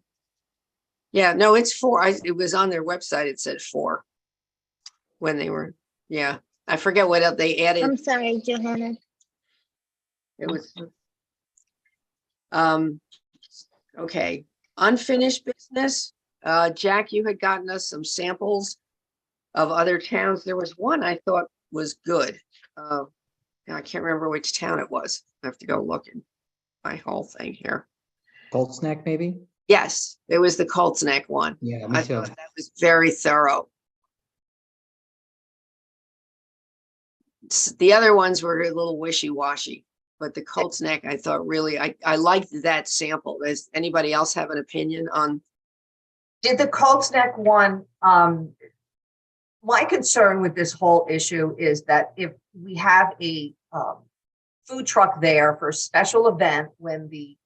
yeah, no, it's 4. It was on their website. It said 4 when they were. Yeah, I forget what else they added. I'm sorry, Johanna. It was. Okay, unfinished business. Jack, you had gotten us some samples of other towns. There was one I thought was good. Now I can't remember which town it was. I have to go look in my whole thing here. Colts Neck, maybe? Yes, it was the Colts Neck one. Yeah, I me too. thought that was very thorough. The other ones were a little wishy-washy, but the Colts Neck, I thought really, I liked that sample. Does anybody else have an opinion on? Did the Colts Neck one, my concern with this whole issue is that if we have a food truck there for a special event when the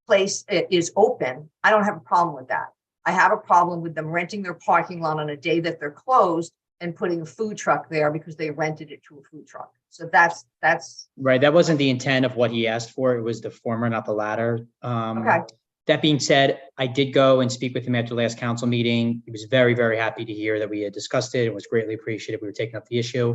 place is open, I don't have a problem with that. I have a problem with them renting their parking lot on a day that they're closed and putting a food truck there because they rented it to a food truck. So that's Right, that wasn't the intent of what he asked for. It was the former, not the latter. okay. That being said, I did go and speak with him after the last council meeting. He was very, very happy to hear that we had discussed it. It was greatly appreciated. We were taking up the issue.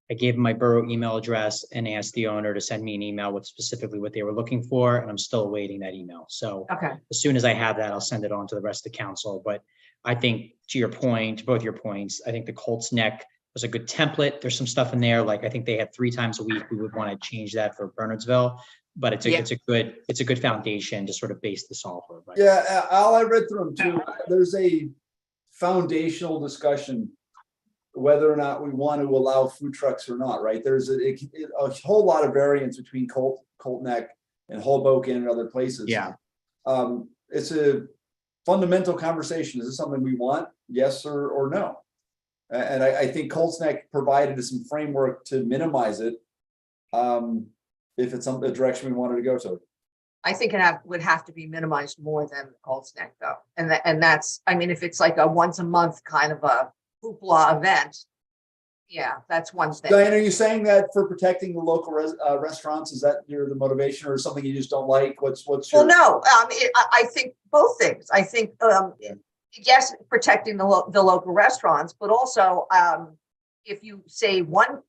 I gave him my borough email address and asked the owner to send me an email with specifically what they were looking for, and I'm still awaiting that email. So Okay. as soon as I have that, I'll send it on to the rest of the council. But I think to your point, to both your points, I think the Colts Neck was a good template. There's some stuff in there. Like I think they had 3 times a week. We would want to change that for Bernardsville, but it's a good foundation to sort of base this off of. Right? Yeah, Al, I read through them too. There's a foundational discussion whether or not we want to allow food trucks or not, right? There's a whole lot of variance between Colt Neck and Hoboken and other places. Yeah. It's a fundamental conversation. Is this something we want? Yes or no? And I think Colts Neck provided some framework to minimize it. If it's the direction we wanted to go to. I think it would have to be minimized more than the Colts Neck though. And that's, I mean, if it's like a once a month kind of a hoopla event, yeah, that's one thing. Diane, are you saying that for protecting the local restaurants, is that the motivation or something you just don't like? What's your? Well, no, I think both things. I think, yes, protecting the local restaurants, but also if you say one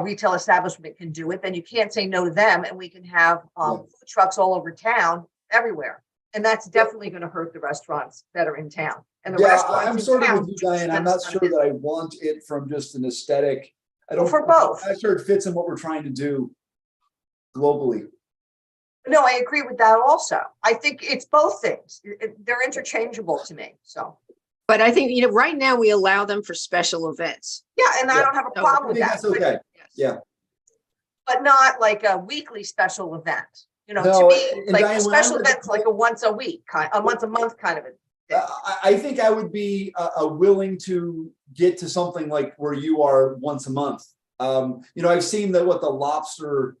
retail establishment can do it, then you can't say no to them, and we can have food trucks all over town, everywhere, and that's definitely going to hurt the restaurants that are in town. And the restaurants I'm sort of with you, Diane. I'm not sure that I want it from just an aesthetic. I don't. For both. I'm not sure it fits in what we're trying to do globally. No, I agree with that also. I think it's both things. They're interchangeable to me. So. But I think, right now we allow them for special events. Yeah, and I don't have a problem with that. That's okay. Yeah. But not like a weekly special event. No, to me, like Diane, a special event's like a once a month kind of a thing. I think I would be willing to get to something like where you are once a month. I've seen what the lobster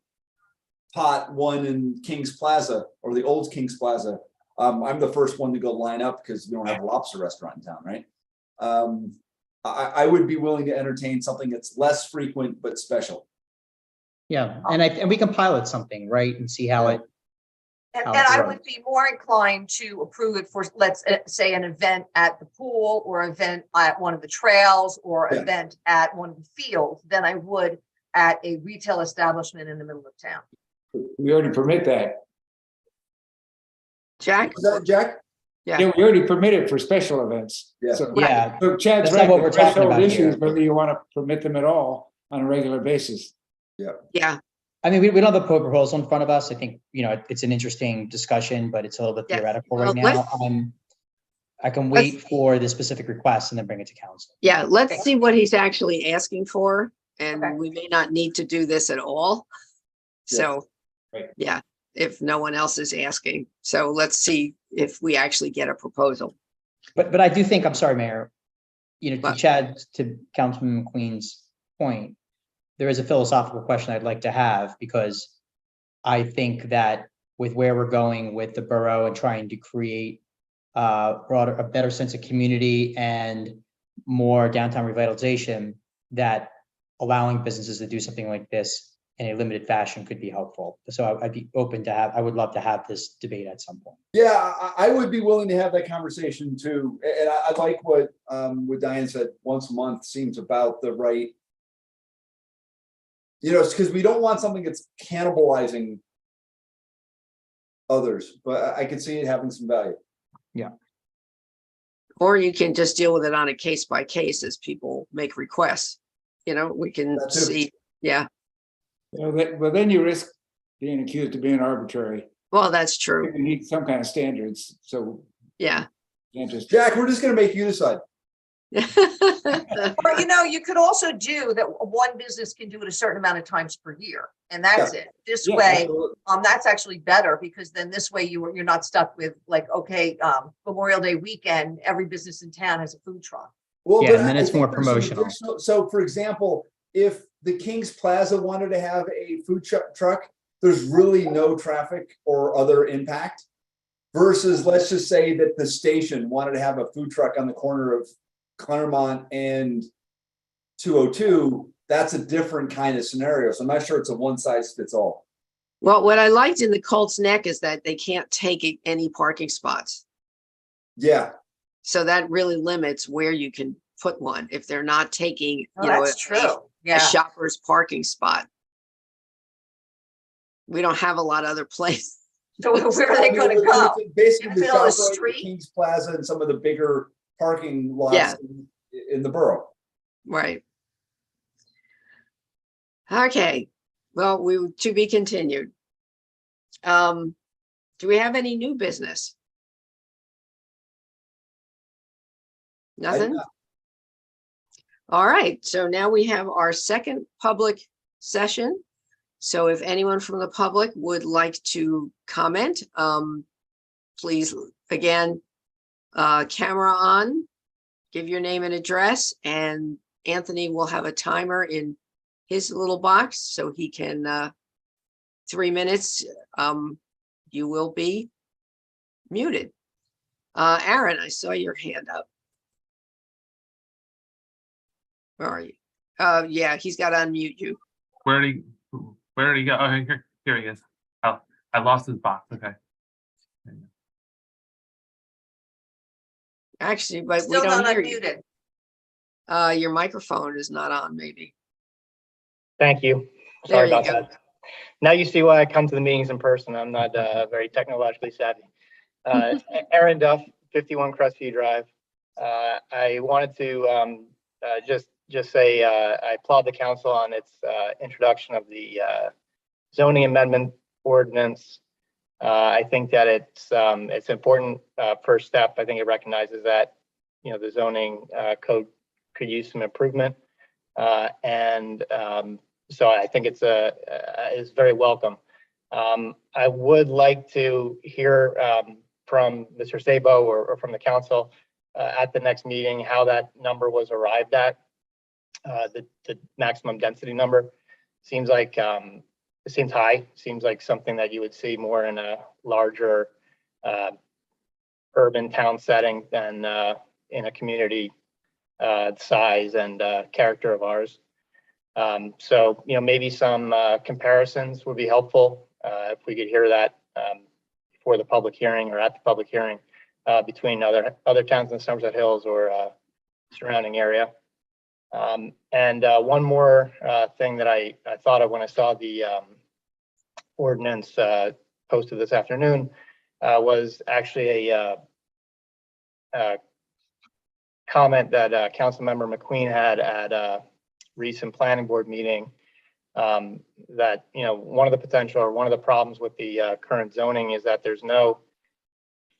pot one in King's Plaza or the old King's Plaza. I'm the first one to go line up because we don't have a lobster restaurant in town, right? I would be willing to entertain something that's less frequent but special. Yeah, and we can pilot something, right, and see how it. And I would be more inclined to approve it for, let's say, an event at the pool or event at one of the trails or event at one of the fields than I would at a retail establishment in the middle of town. We already permit that. Jack? Is that Jack? Yeah, we already permit it for special events. Yeah. So That's Chad's not right. what The we're talking threshold about issue here. is whether you want to permit them at all on a regular basis. Yeah. Yeah. I mean, we don't have a proposal in front of us. I think, it's an interesting discussion, but it's a little bit theoretical right now. I can wait for the specific request and then bring it to council. Yeah, let's see what he's actually asking for, and we may not need to do this at all. So, yeah, if no one else is asking. So let's see if we actually get a proposal. But I do think, I'm sorry, Mayor, to Councilman McQueen's point, there is a philosophical question I'd like to have, because I think that with where we're going with the borough and trying to create a better sense of community and more downtown revitalization, that allowing businesses to do something like this in a limited fashion could be helpful. So I'd be open to I would love to have this debate at some point. Yeah, I would be willing to have that conversation too. And I like what Diane said, once a month seems about the right. It's because we don't want something that's cannibalizing others, but I could see it having some value. Yeah. Or you can just deal with it on a case by case as people make requests. You know, we can That too. see, yeah, Well, then you risk being accused of being arbitrary. well, that's true. You need some kind of standards, so Yeah. you can't just. Jack, we're just gonna make you decide. Or, you could also do that, one business can do it a certain amount of times per year, and that's it. This Yeah, way, absolutely. that's actually better, because then this way you're not stuck with like, okay, Memorial Day weekend, every business in town has a food truck. Well, Yeah, but and then I it's think more there's some promotional. additional- So for example, if the King's Plaza wanted to have a food truck, there's really no traffic or other impact. Versus, let's just say that the station wanted to have a food truck on the corner of Claremont and 202, that's a different kind of scenario. So I'm not sure it's a one size fits all. Well, what I liked in the Colts Neck is that they can't take any parking spots. Yeah. So that really limits where you can put one if they're not taking, Oh, that's true. a Yeah. shopper's parking spot. We don't have a lot of other places. So where are they going to go? Basically, the Middle of the ShopRite, the street? King's Plaza, and some of the bigger parking lots Yeah. in the borough. Right. Okay, well, to be continued. Do we have any new business? Nothing? All right, so now we have our second public session. So if anyone from the public would like to comment, please, again, camera on, give your name and address, and Anthony will have a timer in his little box so he can, 3 minutes, you will be muted. Aaron, I saw your hand up. Where are you? Yeah, he's got to unmute you. Where did he go? Oh, here he is. Oh, I lost his box. Okay. Actually, but Still we don't not hear you. unmuted. Your microphone is not on, maybe. Thank you. There Sorry you about go. that. Now you see why I come to the meetings in person. I'm not very technologically savvy. Aaron Duff, 51 Crestview Drive. I wanted to just say I applaud the council on its introduction of the zoning amendment ordinance. I think that it's an important first step. I think it recognizes that the zoning code could use some improvement, so I think it's very welcome. I would like to hear from Mr. Sabo or from the council at the next meeting how that number was arrived at. The maximum density number seems like it seems high. Seems like something that you would see more in a larger urban town setting than in a community size and character of ours. So maybe some comparisons would be helpful if we could hear that before the public hearing or at the public hearing between other towns in Somerset Hills or surrounding area. And one more thing that I thought of when I saw the ordinance posted this afternoon was actually a comment that Councilmember McQueen had at a recent planning board meeting, that one of the potential or one of the problems with the current zoning is that there's no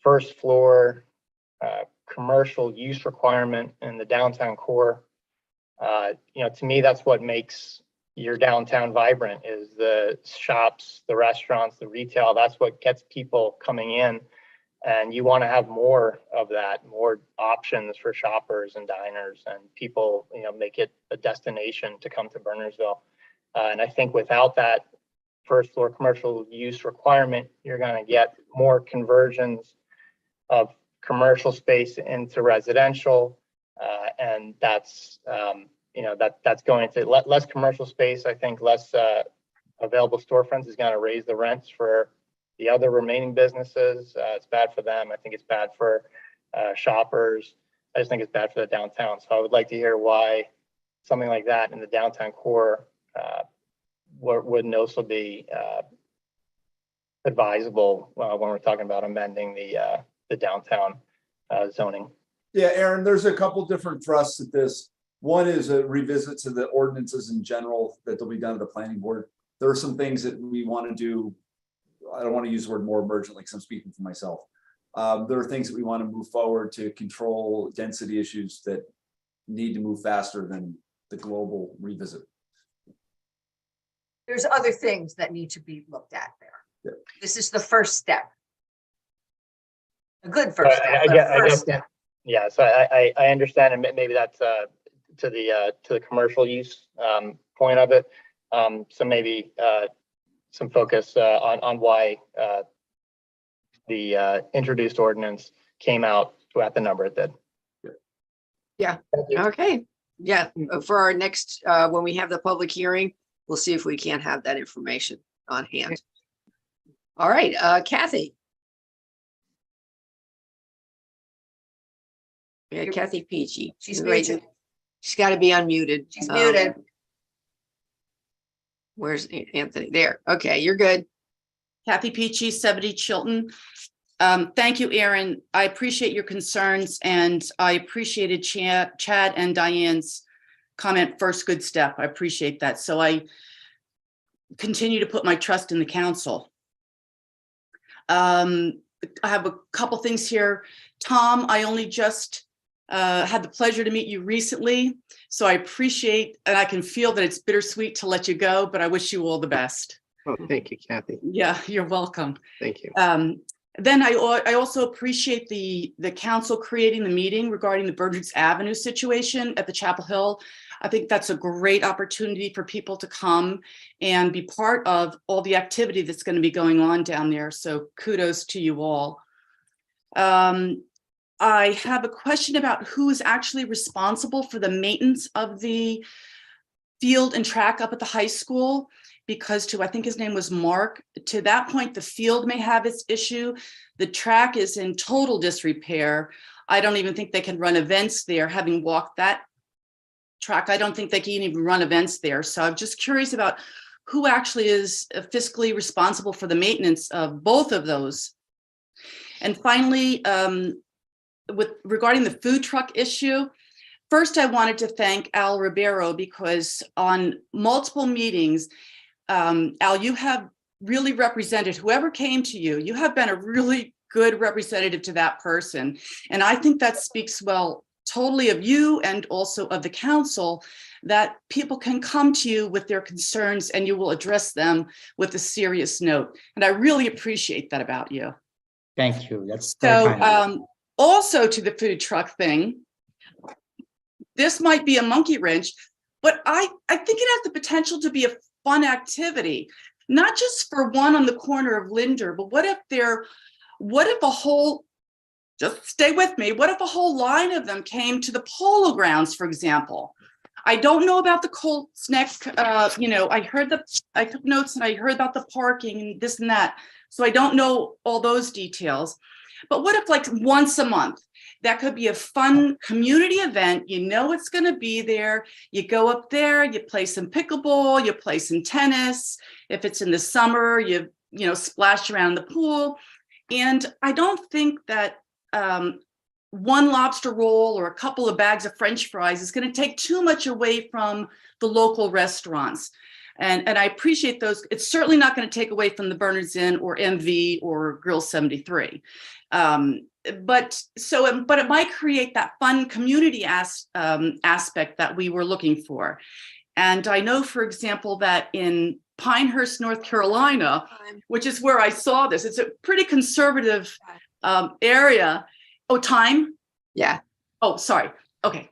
first floor commercial use requirement in the downtown core. To me, that's what makes your downtown vibrant, is the shops, the restaurants, the retail. That's what gets people coming in. And you want to have more of that, more options for shoppers and diners, and people, make it a destination to come to Bernardsville. And I think without that first floor commercial use requirement, you're going to get more conversions of commercial space into residential. And that's, that's going to less commercial space. I think less available storefronts is going to raise the rents for the other remaining businesses. It's bad for them. I think it's bad for shoppers. I just think it's bad for the downtown. So I would like to hear why something like that in the downtown core wouldn't also be advisable when we're talking about amending the downtown zoning. Yeah, Aaron, there's a couple different thrusts at this. One is a revisit to the ordinances in general that will be done at the planning board. There are some things that we want to do. I don't want to use the word more emergently because I'm speaking for myself. There are things that we want to move forward to control density issues that need to move faster than the global revisit. There's other things that need to be looked at there. Yeah. This is the first step. A good first step. I but a guess, first step. yeah. So I understand, and maybe that's to the commercial use point of it. So maybe some focus on why the introduced ordinance came out at the number it did. Yeah, okay. Yeah, for our next, when we have the public hearing, we'll see if we can't have that information on hand. All right, Kathy. Yeah, Kathy Peachy. She's Right. muted. She's got to be unmuted. She's muted. Where's Anthony? There. Okay, you're good. Kathy Peachy, 70 Chilton. Thank you, Aaron. I appreciate your concerns, and I appreciated Chad and Diane's comment, first good step. I appreciate that. So I continue to put my trust in the council. I have a couple things here. Tom, I only just had the pleasure to meet you recently, so I appreciate, and I can feel that it's bittersweet to let you go, but I wish you all the best. Oh, thank you, Kathy. Yeah, you're welcome. Thank you. Then I also appreciate the council creating the meeting regarding the Bernards Avenue situation at the Chapel Hill. I think that's a great opportunity for people to come and be part of all the activity that's going to be going on down there. So kudos to you all. I have a question about who is actually responsible for the maintenance of the field and track up at the high school, because I think his name was Mark, to that point, the field may have its issue. The track is in total disrepair. I don't even think they can run events there. Having walked that track, I don't think they can even run events there. So I'm just curious about who actually is fiscally responsible for the maintenance of both of those. And finally, regarding the food truck issue, first I wanted to thank Al Ribeiro, because on multiple meetings, Al, you have really represented whoever came to you. You have been a really good representative to that person. And I think that speaks well totally of you and also of the council, that people can come to you with their concerns and you will address them with a serious note. And I really appreciate that about you. Thank you. That's very kind of you. So also to the food truck thing, this might be a monkey wrench, but I think it has the potential to be a fun activity, not just for one on the corner of Linder, but what if a whole, just stay with me, what if a whole line of them came to the polo grounds, for example? I don't know about the Colts Neck, I took notes and I heard about the parking and this and that. So I don't know all those details, but what if like once a month, that could be a fun community event. You know it's going to be there. You go up there, you play some pickleball, you play some tennis. If it's in the summer, you splash around the pool. And I don't think that one lobster roll or a couple of bags of French fries is going to take too much away from the local restaurants. And I appreciate those. It's certainly not going to take away from the Bernards Inn or MV or Grill 73. But it might create that fun community aspect that we were looking for. And I know, for example, that in Pinehurst, North Carolina, which is where I saw this, it's a pretty conservative area. Oh, time? Yeah. Oh, sorry. Okay.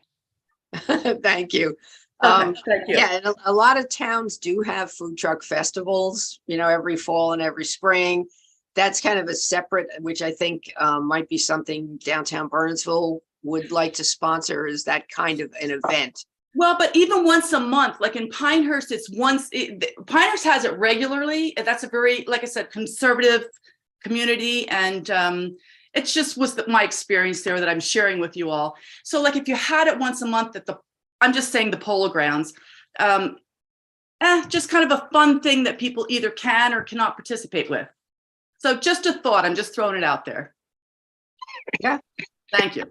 Thank you. Thank you. Yeah, and a lot of towns do have food truck festivals, every fall and every spring. That's kind of a separate, which I think might be something downtown Bernardsville would like to sponsor, is that kind of an event. Well, but even once a month, like in Pinehurst, Pinehurst has it regularly. That's a very, like I said, conservative community. And it just was my experience there that I'm sharing with you all. So like if you had it once a month at I'm just saying the polo grounds, just kind of a fun thing that people either can or cannot participate with. So just a thought, I'm just throwing it out there. Yeah. Thank you.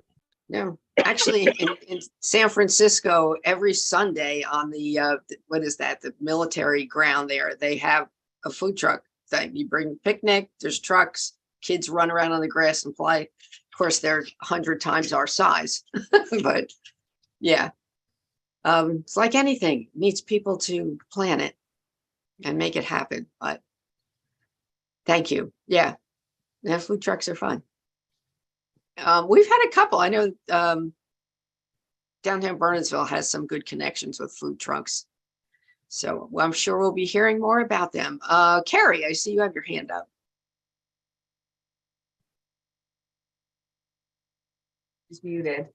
No, actually, in San Francisco, every Sunday on the, what is that? The military ground there, they have a food truck thing. You bring picnic, there's trucks, kids run around on the grass and play. Of course, they're 100 times our size, but yeah. It's like anything, it needs people to plan it and make it happen, but thank you. Yeah, food trucks are fun. We've had a couple. I know downtown Bernardsville has some good connections with food trucks. So I'm sure we'll be hearing more about them. Carrie, I see you have your hand up. He's muted.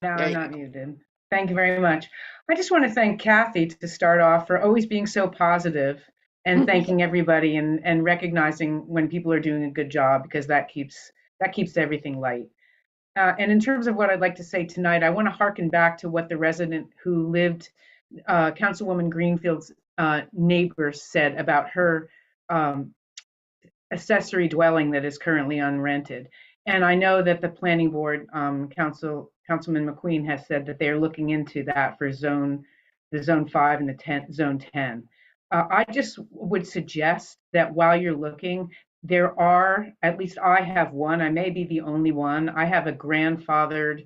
No, There I'm you not muted. Thank you very much. I just want to thank Kathy to start off for always being so positive and thanking everybody and recognizing when people are doing a good job, because that keeps everything light. And in terms of what I'd like to say tonight, I want to harken back to what the resident who lived, Councilwoman Greenfield's neighbor said about her accessory dwelling that is currently unrented. And I know that the planning board, Councilman McQueen has said that they're looking into that for the zone 5 and the zone 10. I just would suggest that while you're looking, there are, at least I have one, I may be the only one, I have a grandfathered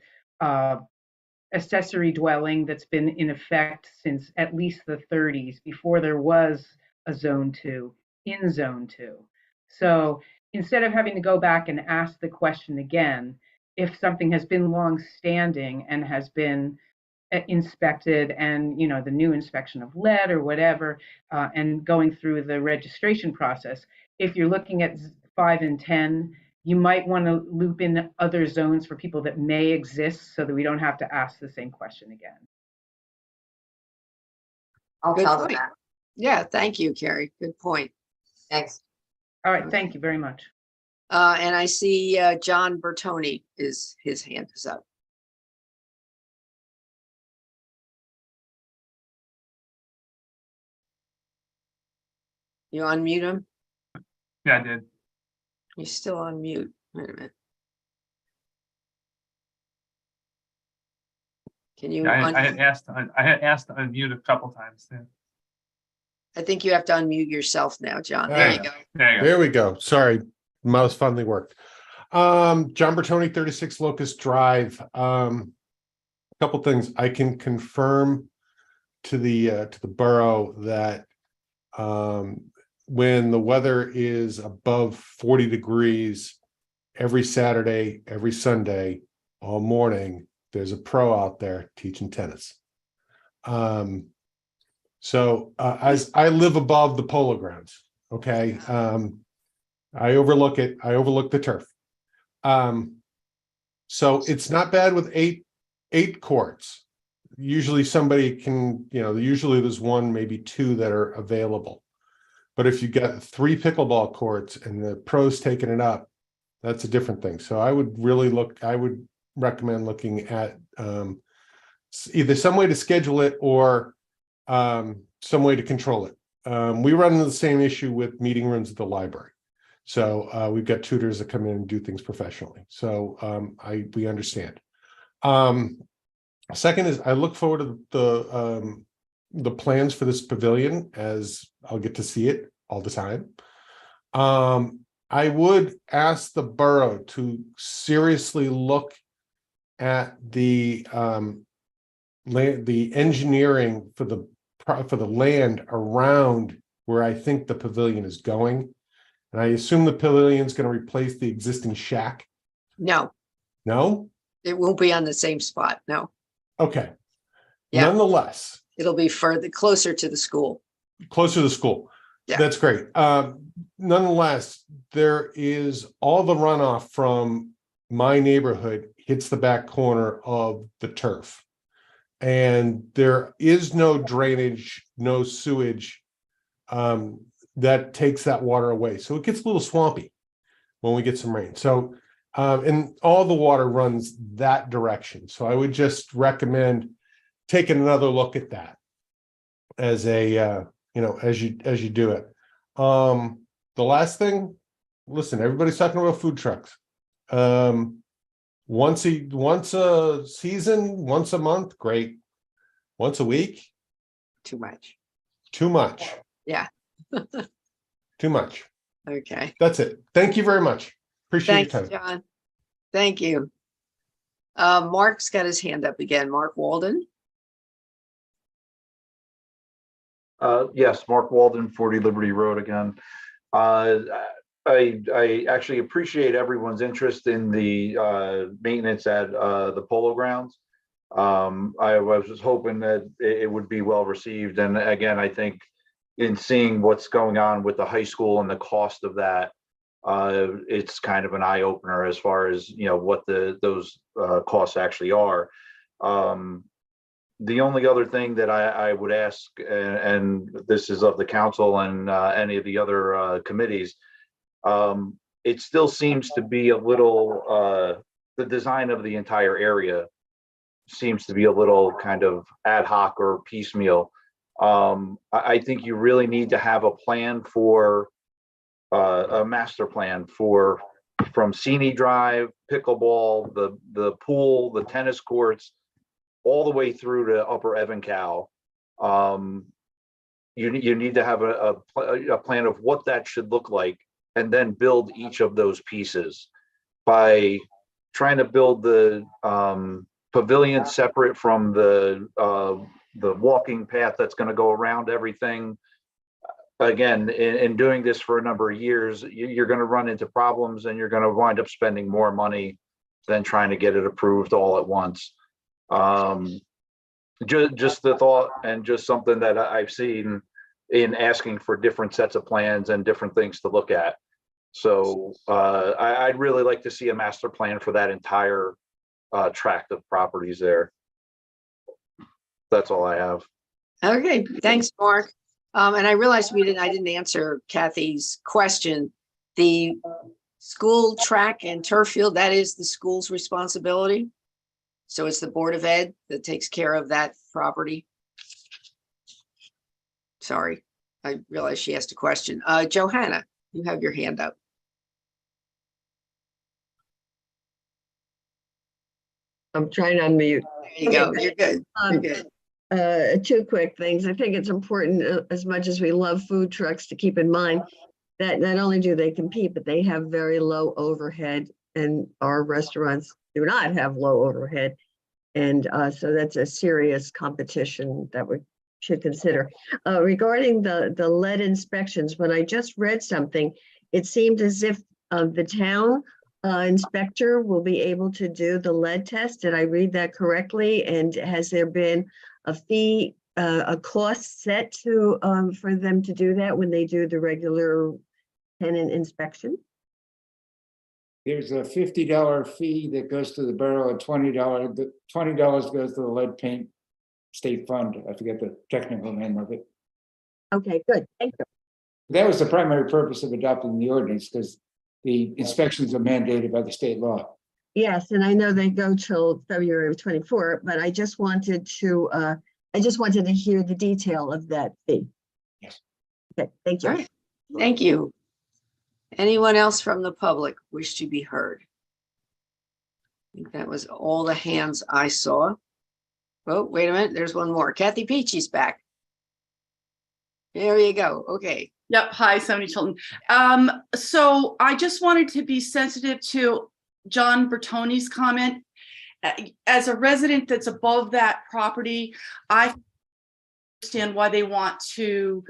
accessory dwelling that's been in effect since at least the 30s, before there was a zone 2, in zone 2. So instead of having to go back and ask the question again, if something has been long-standing and has been inspected, and the new inspection of lead or whatever, and going through the registration process, if you're looking at 5 and 10, you might want to loop in other zones for people that may exist, so that we don't have to ask the same question again. I'll Good tell them point. that. Yeah, thank you, Carrie. Good point. Thanks. All right, thank you very much. And I see John Bertoni his hand is up. You unmute him? Yeah, I did. He's still on mute. Wait a minute. Can you? Yeah, I had asked to unmute a couple times. Yeah. I think you have to unmute yourself now, John. There you go. There we go. Sorry, mouse finally worked. John Bertoni, 36 Locust Drive. A couple things. I can confirm to the borough that when the weather is above 40 degrees every Saturday, every Sunday, all morning, there's a pro out there teaching tennis. So as I live above the polo grounds, okay, I overlook it. I overlook the turf. So it's not bad with eight courts. Usually somebody can, usually there's one, maybe two that are available. But if you got 3 pickleball courts and the pros taking it up, that's a different thing. So I would recommend looking at either some way to schedule it or some way to control it. We run into the same issue with meeting rooms at the library. So we've got tutors that come in and do things professionally. So we understand. Second is I look forward to the plans for this pavilion, as I'll get to see it all the time. I would ask the borough to seriously look at the engineering for the land around where I think the pavilion is going. And I assume the pavilion is going to replace the existing shack. No. No? It won't be on the same spot. No. Okay. Yeah. Nonetheless. It'll be closer to the school. Closer to the school. Yeah. That's great. Nonetheless, there is all the runoff from my neighborhood hits the back corner of the turf. And there is no drainage, no sewage that takes that water away. So it gets a little swampy when we get some rain. So, and all the water runs that direction. So I would just recommend taking another look at that as a, as you do it. the last thing, listen, everybody's talking about food trucks. Once a season, once a month, great. Once a week, Too much. too much, Yeah. too much. Okay. That's it. Thank you very much. Appreciate your Thanks, time. John. Thank you. Mark's got his hand up again. Mark Walden. Yes, Mark Walden, 40 Liberty Road again. I actually appreciate everyone's interest in the maintenance at the Polo Grounds. I was just hoping that it would be well received. And again, I think in seeing what's going on with the high school and the cost of that, it's kind of an eye opener as far as, you know, what those costs actually are. The only other thing that I would ask, and this is of the council and any of the other committees, it still seems to be a little, the design of the entire area seems to be a little kind of ad hoc or piecemeal. I think you really need to have a plan for a master plan from Sini Drive, pickleball, the pool, the tennis courts, all the way through to Upper Evancow. You need to have a plan of what that should look like, and then build each of those pieces. By trying to build the pavilion separate from the walking path that's going to go around everything. Again, in doing this for a number of years, you're going to run into problems, and you're going to wind up spending more money than trying to get it approved all at once. Just the thought, and just something that I've seen in asking for different sets of plans and different things to look at. So I'd really like to see a master plan for that entire tract of properties there. That's all I have. Okay, thanks, Mark. And I realized I didn't answer Kathy's question. The school track and turf field, that is the school's responsibility. So it's the Board of Ed that takes care of that property. Sorry, I realized she asked a question. Johanna, you have your hand up. I'm trying to unmute. There you go. You're good. You're good. Two quick things. I think it's important, as much as we love food trucks, to keep in mind that not only do they compete, but they have very low overhead, and our restaurants do not have low overhead. And so that's a serious competition that we should consider. Regarding the lead inspections, when I just read something, it seemed as if the town inspector will be able to do the lead test. Did I read that correctly? And has there been a fee, a cost set to for them to do that when they do the regular tenant inspection? There's a $50 fee that goes to the borough, and $20. The $20 goes to the lead paint state fund. I forget the technical name of it. Okay, good. Thank you. That was the primary purpose of adopting the ordinance, because the inspections are mandated by the state law. Yes, and I know they go till February of 24, but I just wanted to hear the detail of that fee. Yes. Okay, thank you. All right. Thank you. Anyone else from the public wish to be heard? I think that was all the hands I saw. Oh, wait a minute. There's one more. Kathy Peachy's back. There you go. Okay. Yep. Hi, Sony Chilton. So I just wanted to be sensitive to John Bertoni's comment. As a resident that's above that property, I understand why they want to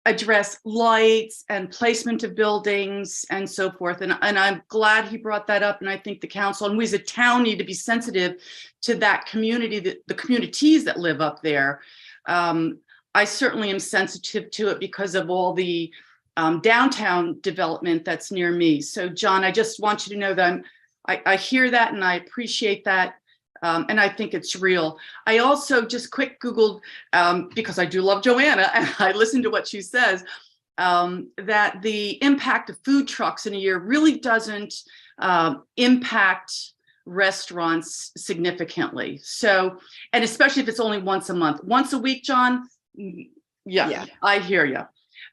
address lights and placement of buildings and so forth. And I'm glad he brought that up. And I think the council and we as a town need to be sensitive to that community, the communities that live up there. I certainly am sensitive to it because of all the downtown development that's near me. So John, I just want you to know that I hear that and I appreciate that. And I think it's real. I also just quick Googled, because I do love Joanna and I listen to what she says, that the impact of food trucks in a year really doesn't impact restaurants significantly. So, and especially if it's only once a month. Once a week, John, yeah. I hear you.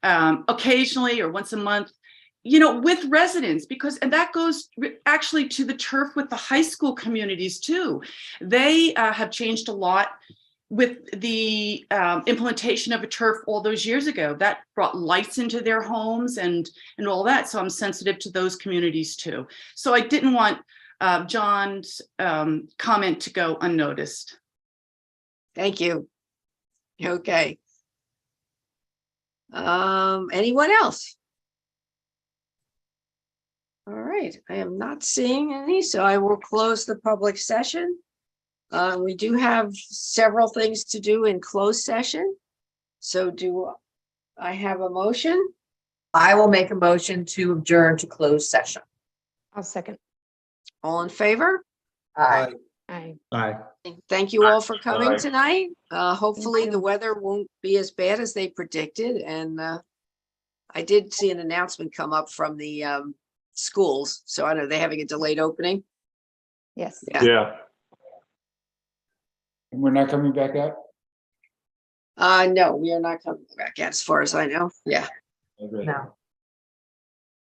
occasionally or once a month, with residents, and that goes actually to the turf with the high school communities too. They have changed a lot with the implementation of a turf all those years ago. That brought lights into their homes and all that. So I'm sensitive to those communities too. So I didn't want John's comment to go unnoticed. Thank you. Okay. Anyone else? All right, I am not seeing any, so I will close the public session. We do have several things to do in closed session. So do I have a motion? I will make a motion to adjourn to closed session. I'll second. All in favor? Aye. Aye. Aye. Thank you all for coming Aye. tonight. Hopefully you. the weather won't be as bad as they predicted. And I did see an announcement come up from the schools. So I know they're having a delayed opening. Yes. Yeah. Yeah. And we're not coming back out? No, we are not coming back as far as I know. Yeah. Okay. No.